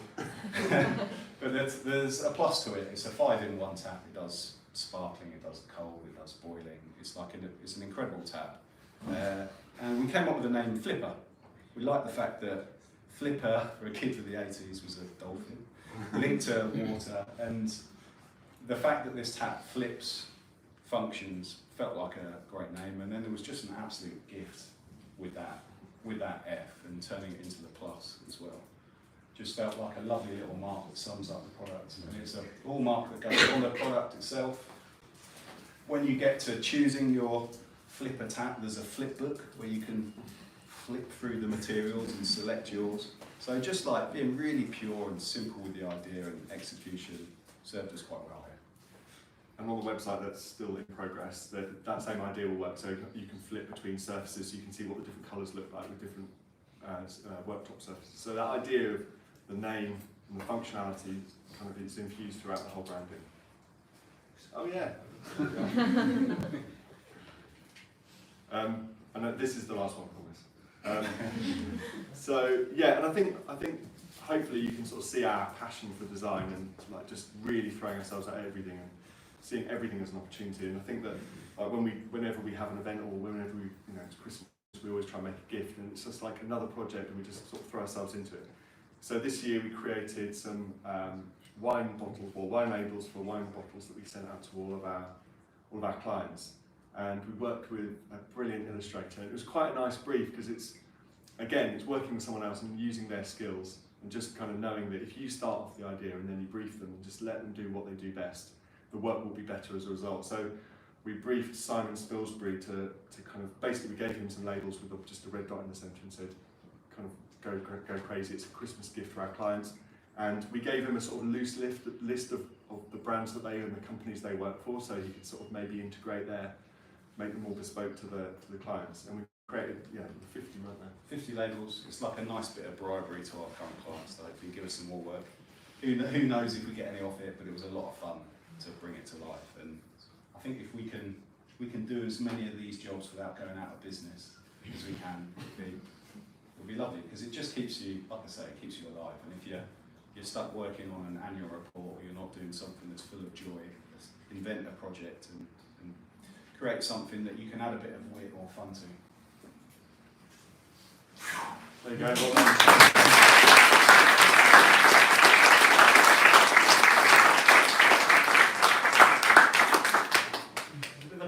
But there's a plus to it. It's a 5-in-1 tap. It does sparkling, it does cold, it does boiling. It's an incredible tap. And we came up with the name Flipper. We like the fact that Flipper, for a kid of the 80s, was a dolphin, linked to water. And the fact that this tap flips functions felt like a great name. And then there was just an absolute gift with that F and turning it into the plus as well. Just felt like a lovely little mark that sums up the product. And it's a full mark that goes on the product itself. When you get to choosing your Flipper tap, there's a flip book where you can flip through the materials and select yours. So just like being really pure and simple with the idea and execution served us quite well here. And on the website that's still in progress, that same idea will work. So you can flip between surfaces, so you can see what the different colours look like with different worktop surfaces. So that idea of the name and the functionality kind of is infused throughout the whole branding. Oh yeah. And this is the last one, I promise. So yeah, and I think hopefully you can sort of see our passion for design and like just really throwing ourselves at everything and seeing everything as an opportunity. And I think that like whenever we have an event or whenever it's Christmas, we always try and make a gift, and it's just like another project, and we just sort of throw ourselves into it. So this year we created some wine bottles or wine labels for wine bottles that we sent out to all of our clients. And we worked with a brilliant illustrator. It was quite a nice brief because it's working with someone else and using their skills and just kind of knowing that if you start off the idea and then you brief them and just let them do what they do best, the work will be better as a result. So we briefed Simon Spilsbury to kind of, basically we gave him some labels with just a red dot in the centre and said, kind of go crazy, it's a Christmas gift for our clients. And we gave him a sort of loose list of the brands that they and the companies they work for, so he could sort of maybe integrate make them more bespoke to the clients. And we created, 50, weren't there? 50 labels. It's like a nice bit of bribery to our current clients, though, if you give us some more work. Who knows if we get any off it, but it was a lot of fun to bring it to life. And I think if we can do as many of these jobs without going out of business as we can, it'll be lovely, because it just keeps you, like I say, it keeps you alive. And if you're stuck working on an annual report, or you're not doing something that's full of joy, just invent a project and create something that you can add a bit of wit or fun to. There you go, well done.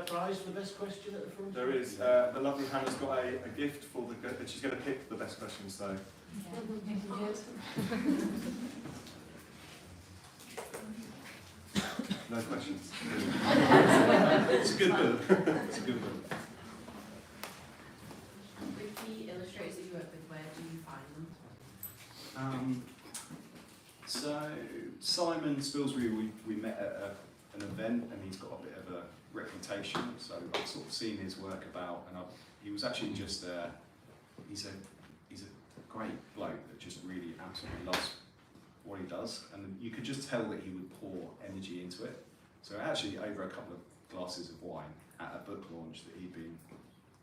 Prize for the best question at the front? There is. The lovely Hannah's got a gift for but she's going to pick the best question, so. No questions. It's a good book. It's a good book. With the illustrators that you work with, where do you find them? So Simon Spilsbury, we met at an event, and he's got a bit of a reputation. So I've sort of seen his work about, and he was actually just he's a great bloke that just really absolutely loves what he does, and you could just tell that he would pour energy into it. So actually, over a couple of glasses of wine at a book launch that he'd been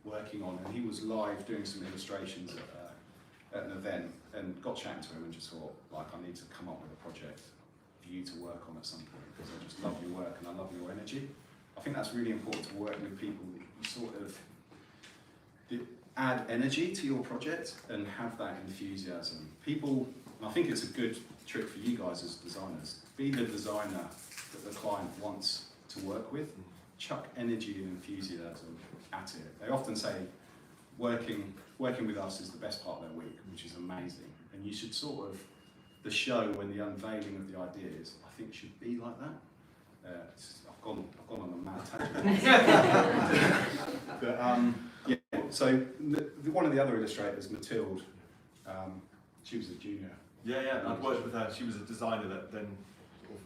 working on, and he was live doing some illustrations at an event, and got chatting to him and just thought, like, I need to come up with a project for you to work on at some point, because I just love your work and I love your energy. I think that's really important to work with people that you sort of add energy to your project and have that enthusiasm. People, and I think it's a good trick for you guys as designers, be the designer that the client wants to work with. Chuck energy and enthusiasm at it. They often say working with us is the best part of their week, which is amazing. And you should sort of, the show when the unveiling of the ideas, I think should be like that. I've gone on a mad tangent. But yeah, so one of the other illustrators, Mathilde, she was a junior. Yeah, I'd worked with her. She was a designer that then sort of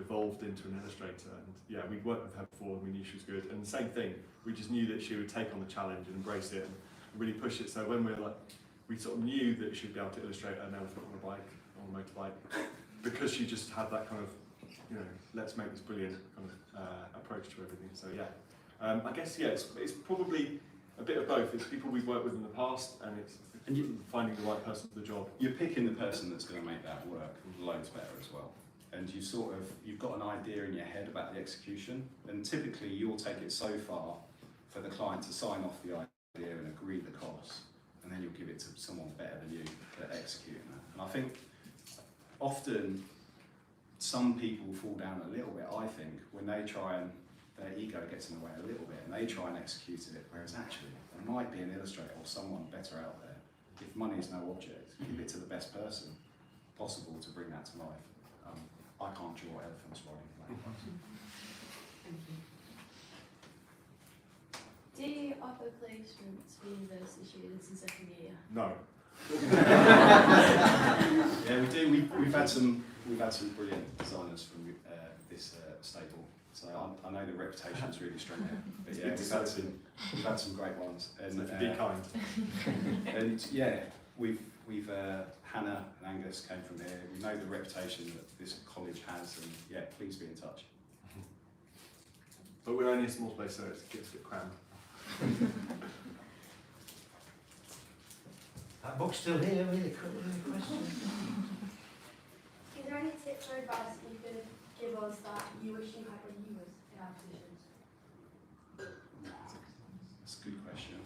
evolved into an illustrator, and yeah, we'd worked with her before and we knew she was good. And the same thing, we just knew that she would take on the challenge and embrace it and really push it. So when we sort of knew that she'd be able to illustrate an elephant on a bike, on a motorbike, because she just had that kind of, let's make this brilliant kind of approach to everything. So yeah, I guess it's probably a bit of both. It's people we've worked with in the past, and it's finding the right person for the job. You're picking the person that's going to make that work loads better as well. And you've got an idea in your head about the execution, and typically you'll take it so far for the client to sign off the idea and agree the cost, and then you'll give it to someone better than you at executing that. And I think often some people fall down a little bit, I think, when they try and their ego gets in the way a little bit and they try and execute it, whereas actually there might be an illustrator or someone better out there. If money is no object, give it to the best person possible to bring that to life. I can't draw elephants riding planes. Do you offer placements for university students in second year? No. Yeah, we do. We've had some brilliant designers from this stable, so I know the reputation's really strong there. But yeah, we've had some great ones. And So be kind. and yeah, we've Hannah and Angus came from here. We know the reputation that this college has, and yeah, please be in touch. But we're only a small place, so it gets a bit crammed. That book's still here, really question. Is there any tips or advice you could give us that you wish you had when you was in our positions? That's a good question.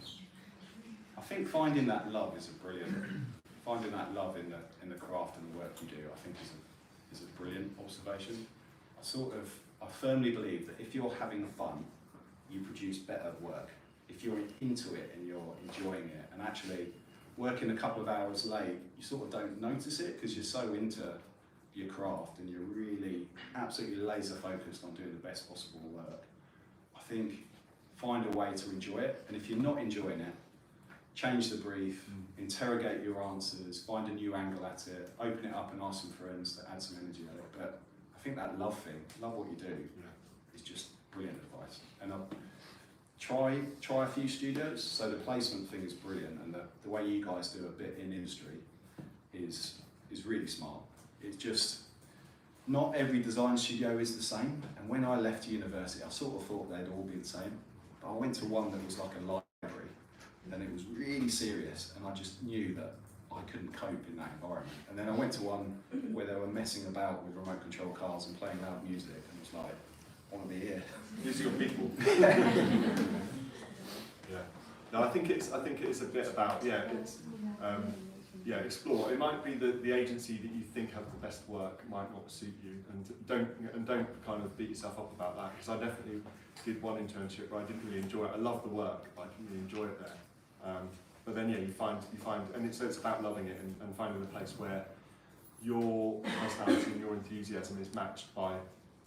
I think finding that love is finding that love in the craft and the work you do, I think is a brilliant observation. I firmly believe that if you're having fun, you produce better work. If you're into it and you're enjoying it, and actually working a couple of hours late, you sort of don't notice it because you're so into your craft and you're really absolutely laser focused on doing the best possible work. I think find a way to enjoy it, and if you're not enjoying it, change the brief, interrogate your answers, find a new angle at it, open it up and ask some friends to add some energy at it. But I think that love thing, love what you do, is just brilliant advice. And try a few studios. So the placement thing is brilliant, and the way you guys do a bit in industry is really smart. It's just, not every design studio is the same, and when I left university I sort of thought they'd all be the same, but I went to one that was like a library, and it was really serious, and I just knew that I couldn't cope in that environment. And then I went to one where they were messing about with remote control cars and playing loud music, and it was like, I want to be here. These are your people. Yeah. No, I think it's a bit about explore. It might be that the agency that you think have the best work might not suit you, and don't kind of beat yourself up about that. Because I definitely did one internship where I didn't really enjoy it. I loved the work, but I didn't really enjoy it there. But then you find, and it's about loving it and finding a place where your personality and your enthusiasm is matched by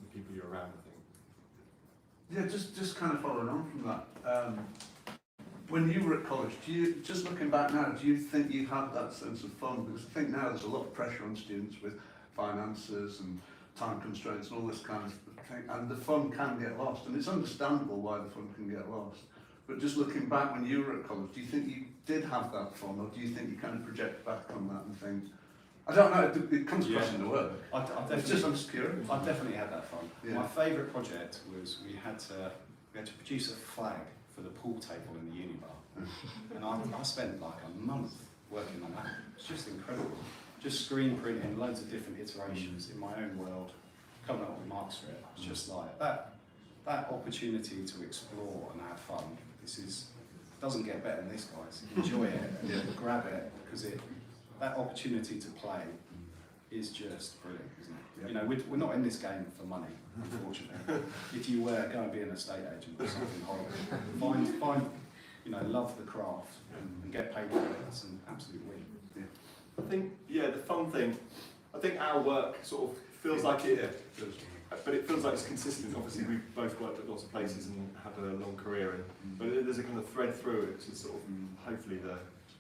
the people you're around, I think. Yeah, just kind of following on from that. When you were at college, just looking back now, do you think you had that sense of fun? Because I think now there's a lot of pressure on students with finances and time constraints and all this kind of thing, and the fun can get lost, and it's understandable why the fun can get lost. But just looking back when you were at college, do you think you did have that fun, or do you think you kind of project back on that and think, I don't know, it comes across in the work. I It's definitely, just, I'm just curious. I definitely had that fun. Yeah. My favourite project was we had to produce a flag for the pool table in the uni bar, and I spent like a month working on that. It's just incredible. Just screen printing loads of different iterations in my own world, coming up with marks for it. It's just like that opportunity to explore and have fun. Doesn't get better than this, guys. Enjoy it, grab it, because that opportunity to play is just brilliant, isn't it? Yep. You know, we're not in this game for money, unfortunately. If you were, go and be an estate agent or something horrible. Find, love the craft and get paid for it. That's an absolute win. I think, yeah, the fun thing, I think our work sort of feels like it, but it feels like it's consistent. Obviously, we've both worked at lots of places and had a long career, but there's a kind of thread through it, which is sort of, hopefully,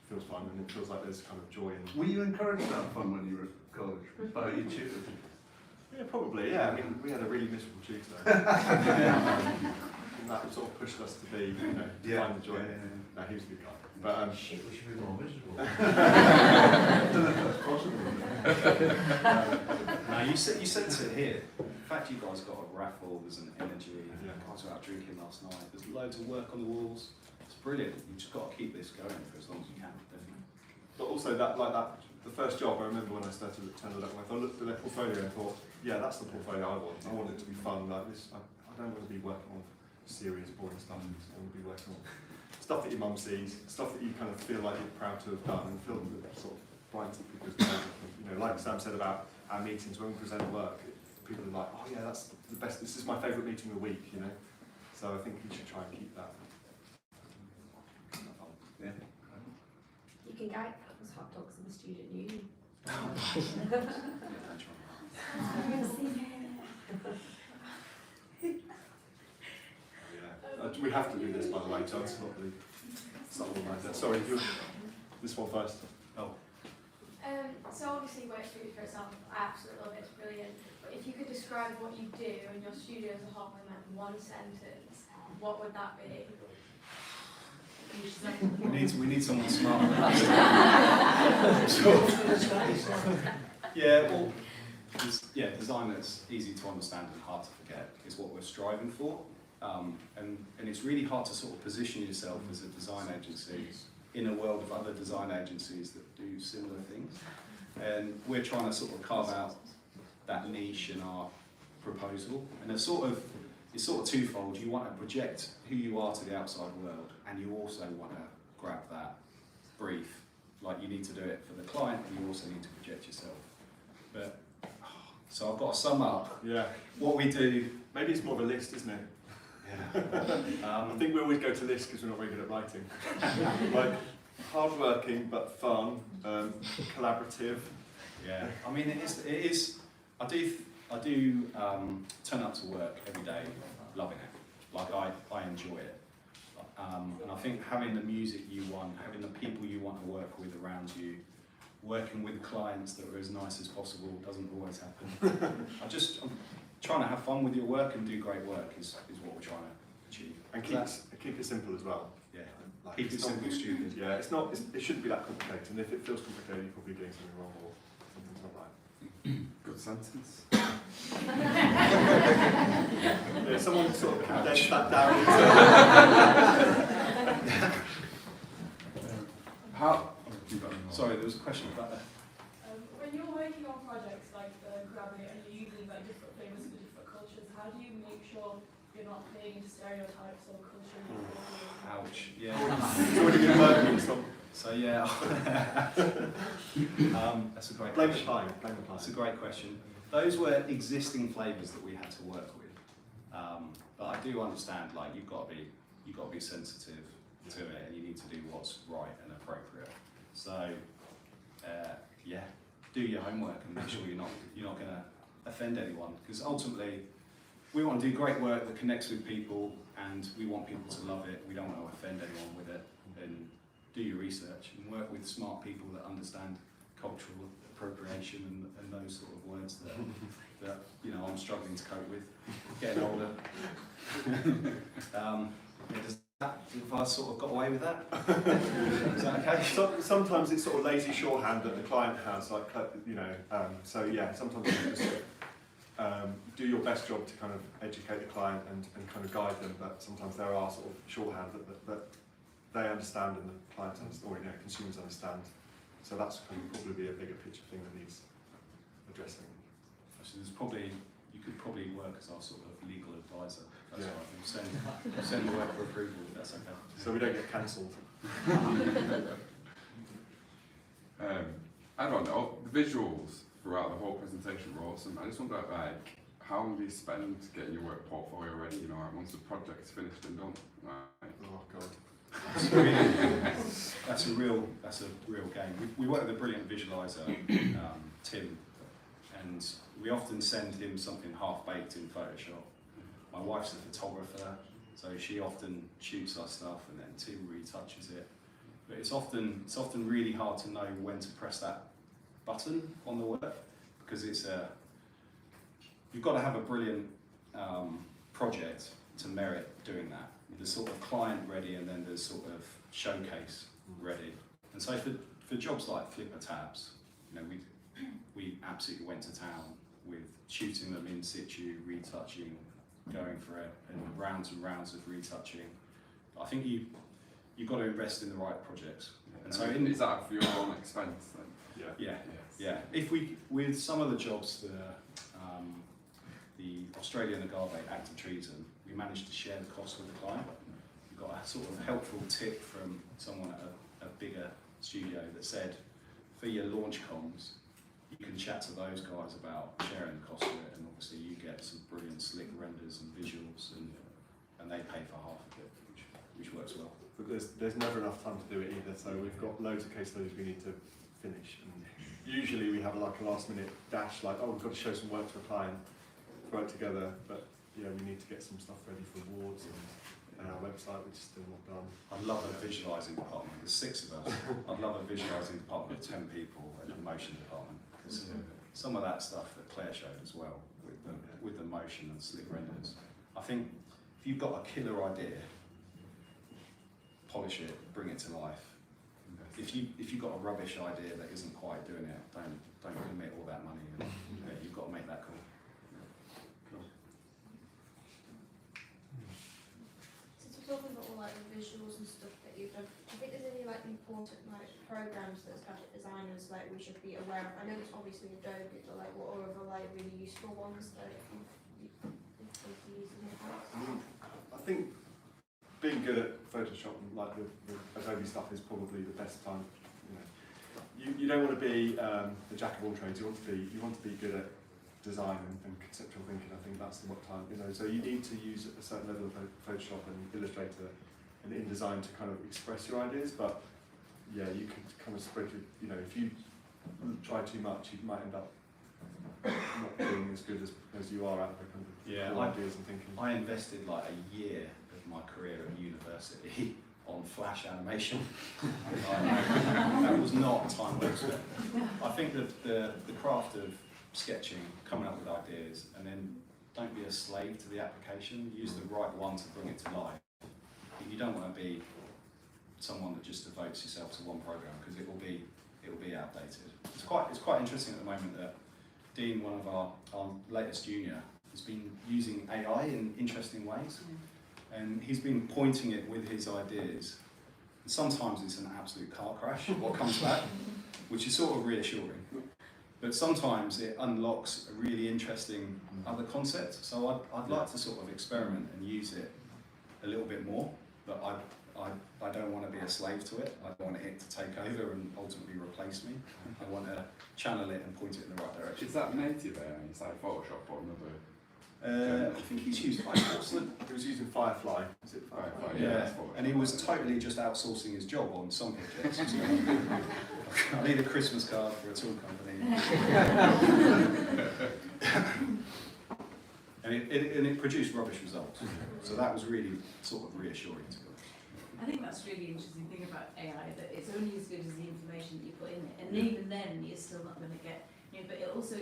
feels fun, and it feels like there's kind of joy in. Were you encouraged to have fun when you were at college by your tutors? Yeah, probably, yeah. I mean, we had a really miserable tutor. And that sort of pushed us to be, find the joy. No, he was a good guy. But, Shit, we should be more miserable. I don't know if that's possible. No, you sense it here. In fact, you guys got a raffle, there's an energy. Yeah. Guys were out drinking last night. There's loads of work on the walls. It's brilliant. You just got to keep this going for as long as you can, definitely. but also the first job, I remember when I started at Tender Level, I looked at their portfolio and thought, yeah, that's the portfolio I want. I want it to be fun like this. I don't want to be working on serious, boring stuff. I want to be working on stuff that your mum sees, stuff that you kind of feel like you're proud to have done, and feel that sort of brightens up people's days. Like Sam said about our meetings, when we present work, people are like, oh yeah, that's the best, this is my favourite meeting of the week, So I think you should try and keep that. Yeah. You can get those hot dogs in the student union. We have to do this, by the way, John. It's not really something like that. Sorry, this one first. Oh. So obviously work speaks for itself. I absolutely love it. It's brilliant. But if you could describe what you do and your studio as a whole in like one sentence, what would that be? We need someone smart. Design that's easy to understand and hard to forget is what we're striving for. And it's really hard to sort of position yourself as a design agency in a world of other design agencies that do similar things. And we're trying to sort of carve out that niche in our proposal. And it's sort of twofold. You want to project who you are to the outside world, and you also want to grab that brief. Like, you need to do it for the client, and you also need to project yourself. But so I've got to sum up what we do. Maybe it's more of a list, isn't it? Yeah. I think we always go to lists because we're not very good at writing. Like, hard-working but fun, collaborative. Yeah, I mean it is. I do turn up to work every day loving it. Like, I enjoy it. And I think having the music you want, having the people you want to work with around you, working with clients that are as nice as possible doesn't always happen. I'm trying to have fun with your work and do great work is what we're trying to achieve. And keep it simple as well. Yeah, Like, keep it it's not- simple, stupid. Yeah, it shouldn't be that complicated, and if it feels complicated, you're probably doing something wrong or something's not right. Good sentence. Yeah, someone sort of condensed that down Sorry, there was a question about that. When you're working on projects like Collaborate and you're using like different flavors for different cultures, how do you make sure you're not playing into stereotypes or culture? Ouch. Yeah. It's already been working, so So yeah. That's a great blame the question. client, blame the That's a client. great question. Those were existing flavours that we had to work with. But I do understand, like, you've got to be sensitive to it, and you need to do what's right and appropriate. So do your homework and make sure you're not going to offend anyone, because ultimately we want to do great work that connects with people, and we want people to love it. We don't want to offend anyone with it. And do your research and work with smart people that understand cultural appropriation and those sort of words. words that you know I'm struggling to cope with, getting older. If I sort of got away with that, is that okay? Sometimes it's sort of lazy shorthand that the client has, like, you know, so yeah, sometimes you just do your best job to kind of educate the client and kind of guide them, but sometimes there are sort of shorthand that they understand and the clients understand, or you know, consumers understand. So that's kind of probably be a bigger picture thing that needs addressing. So you could probably work as our sort of legal advisor. That's all right. Send the work for approval. If that's okay. So we don't get cancelled. I don't know, the visuals throughout the whole presentation were awesome. I just wonder, like, how long do you spend getting your work portfolio ready? You know, like, once the project's finished and done. Like, Oh God. That's a real game. We work with a brilliant visualizer, Tim, and we often send him something half baked in Photoshop. My wife's a photographer, so she often shoots our stuff, and then Tim retouches it. But it's often really hard to know when to press that button on the work, because you've got to have a brilliant project to merit doing that. There's sort of client ready, and then there's sort of showcase ready. And so for jobs like Flipper tabs, you know, we absolutely went to town with shooting them in situ, retouching, going for it, and rounds of retouching. I think you've got to invest in the right projects. And so is that for your own expense then? Yeah. If with some of the jobs, the Australian agave active treason, we managed to share the cost with the client. We got a sort of helpful tip from someone at a bigger studio that said, for your launch comms, you can chat to those guys about sharing the cost of it, and obviously you get some brilliant slick renders and visuals, and they pay for half of it, which works well. But there's never enough time to do it either, so we've got loads of case studies we need to finish. And usually we have like a last minute dash, like, oh, we've got to show some work to a client, throw it together, but yeah, we need to get some stuff ready for awards and our website, which is still not done. I'd love a visualising department. There's 6 of us. I'd love a visualising department of 10 people and a motion department. Because some of that stuff that Claire showed as well, with the motion and slick renders. I think if you've got a killer idea, polish it, bring it to life. If you've got a rubbish idea that isn't quite doing it, don't commit all that money. And, you've got to make that call. Talking about all like the visuals and stuff that you've done, I think there's any like important like programs that as graphic designers like we should be aware of. I know it's obviously Adobe, but like what are other like really useful ones that you've used in the past? I think being good at Photoshop and like the Adobe stuff is probably the best time. You don't want to be a jack of all trades. You want to be good at design and conceptual thinking. I think that's what time, so you need to use a certain level of Photoshop and Illustrator and InDesign to kind of express your ideas, but yeah, you can kind of spread your, if you try too much, you might end up not being as good as you are at the kind of ideas and thinking. I invested like a year of my career at university on Flash animation. That was not time well spent. I think that the craft of sketching, coming up with ideas, and then don't be a slave to the application. Use the right one to bring it to life. You don't want to be someone that just devotes yourself to one program, because it will be outdated. It's quite interesting at the moment that Dean, one of our latest junior, has been using AI in interesting ways, and he's been pointing it with his ideas. And sometimes it's an absolute car crash what comes back, which is sort of reassuring. But sometimes it unlocks a really interesting other concept. So I'd like to sort of experiment and use it a little bit more, but I don't want to be a slave to it. I don't want it to take over and ultimately replace me. I want to channel it and point it in the right direction. Is that native there? It's like Photoshop or another? I think he's used He was using Firefly. Is it Firefly? Yeah, and he was totally just outsourcing his job on some projects. So I need a Christmas card for a tool company. and it produced rubbish results. So that was really sort of reassuring to me. I think that's really interesting thing about AI, that it's only as good as the information that you put in it, and even then you're still not going to get, but it also,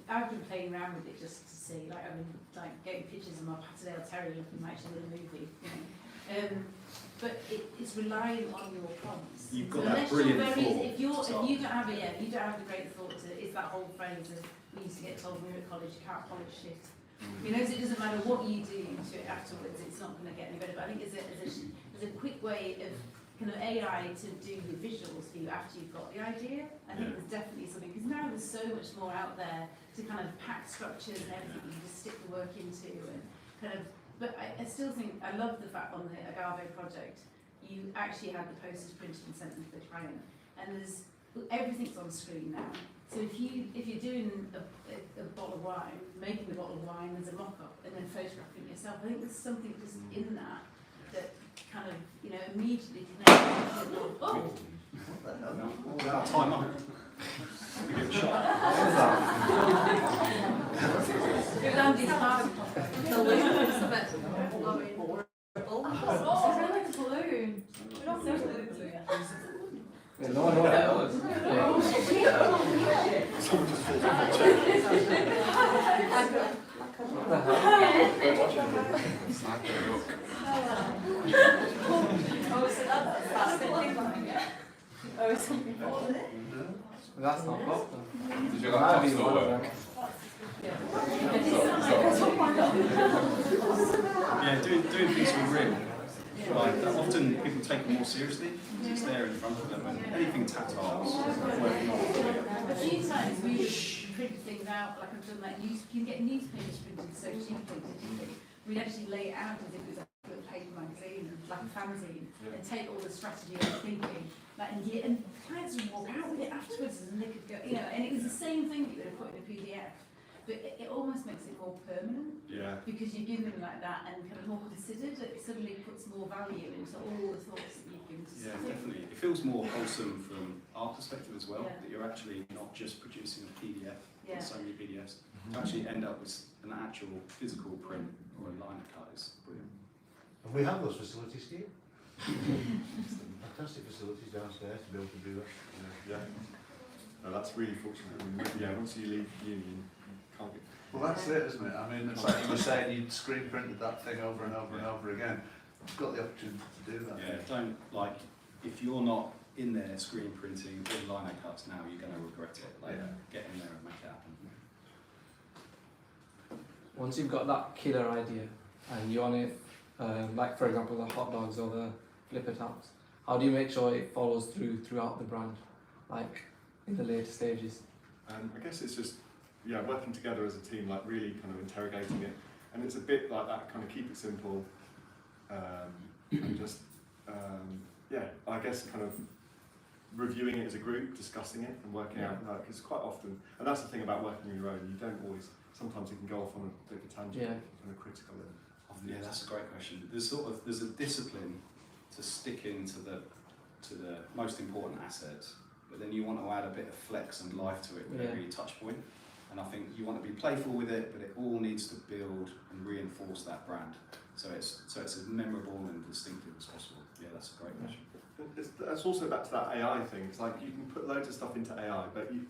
I've been playing around with it just to see, like, I've been like getting pictures of my Patterdale Terrier looking like she's in a movie, you know. But it's relying on your prompts. You've got So that unless brilliant you're very, thought if you to start don't have a if you don't have the great thought to, it's that whole phrase of we used to get told when we were at college, you can't polish shit. You know, so it doesn't matter what you do to it afterwards, it's not going to get any better. But I think there's a quick way of kind of AI to do the visuals for you after you've got the idea. I think there's definitely something, because now there's so much more out there to kind of pack structures and everything you just stick the work into and kind of, but I still think, I love the fact on the Agave project, you actually had the posters printed and sent them to the client. And there's, everything's on screen now. So if you're doing a bottle of wine, making the bottle of wine, there's a mock-up, and then photographing it yourself. I think there's something just in that kind of, you know, immediately connects with the, oh! All our time up. We get shot. Good Andy's party. The balloons, but blowing. Oh, I really like the balloon. We're not so balloons. Yeah, no one knows that was. Someone just falls off the chair. What the hell? Sniper, look. Oh, so that's the thing behind it. Oh, something. That's not blocked though. Did your laptop still work? Yeah, doing things for real. Like that often people take it more seriously because it's there in front of them, and anything tactile is working on it. A few times we would print things out, like I've done like you can get newspapers printed so cheaply digitally. We'd actually lay it out as if it was like a paper magazine, like a fanzine, and take all the strategy and thinking, like, and clients would walk out with it afterwards and they could go, you know, and it was the same thing that you would have put in a PDF, but it almost makes it more permanent. Yeah. Because you give them like that and kind of more considered, it suddenly puts more value into all the thoughts that you've given to Yeah, something. definitely. It feels more wholesome from our perspective as well, Yeah. that you're actually not just producing a PDF, Yeah. so many PDFs, to actually end up with an actual physical print or a liner cut is brilliant. And we have those facilities here. Fantastic facilities downstairs to be able to do that. Yeah. No, that's really fortunate. I mean, yeah, once you leave uni, you can't get. Well, that's it, isn't it? I mean, it's like you were saying, you'd screen printed that thing over and over and over again. You've got the opportunity to do that. Yeah, don't, like, if you're not in there screen printing big liner cuts now, you're going to regret it. Like, get in there and make it happen. Once you've got that killer idea and you're on it, like for example the hot dogs or the flipper taps, how do you make sure it follows throughout the brand, like in the later stages? I guess it's just, yeah, working together as a team, like really kind of interrogating it. And it's a bit like that, kind of keep it simple, and just, yeah, I guess kind of reviewing it as a group, discussing it and working out, like, because quite often, and that's the thing about working on your own, you don't always, sometimes you can go off on a bit of a tangent, kind of critical. And Yeah, that's a great question. There's a discipline to stick into the most important assets, but then you want to add a bit of flex and life to it with every touch point. And I think you want to be playful with it, but it all needs to build and reinforce that brand. So it's as memorable and distinctive as possible. Yeah, that's a great question. It's also back to that AI thing. It's like you can put loads of stuff into AI, but you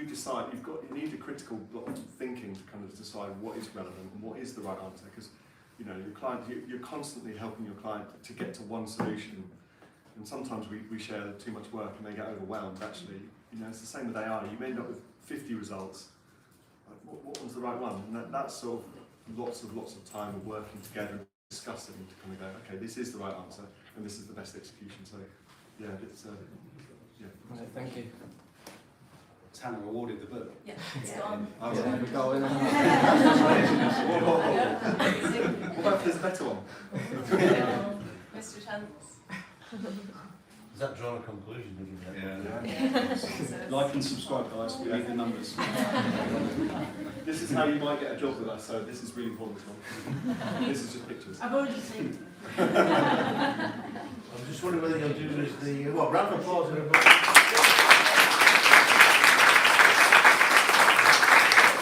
decide. You need a critical block of thinking to kind of decide what is relevant and what is the right answer. Because you know your client, you're constantly helping your client to get to one solution. And sometimes we share too much work and they get overwhelmed. Actually, you know, it's the same with AI. You may end up with 50 results. Like, what was the right one? And that's sort of lots of time of working together and discussing to kind of go, okay, this is the right answer and this is the best execution. So, yeah, it's yeah. Right, thank you. Is Hannah awarded the book? Yeah, it's gone. There we go. What about if there's a better one? Mr. Chance. Is that drawn a conclusion? Did you Yeah. Like and subscribe, guys. We need the numbers. This is how you might get a job with us, so this is really important as well. This is just pictures. I've already seen it. I was just wondering whether you'll do as the, well, round of applause everybody.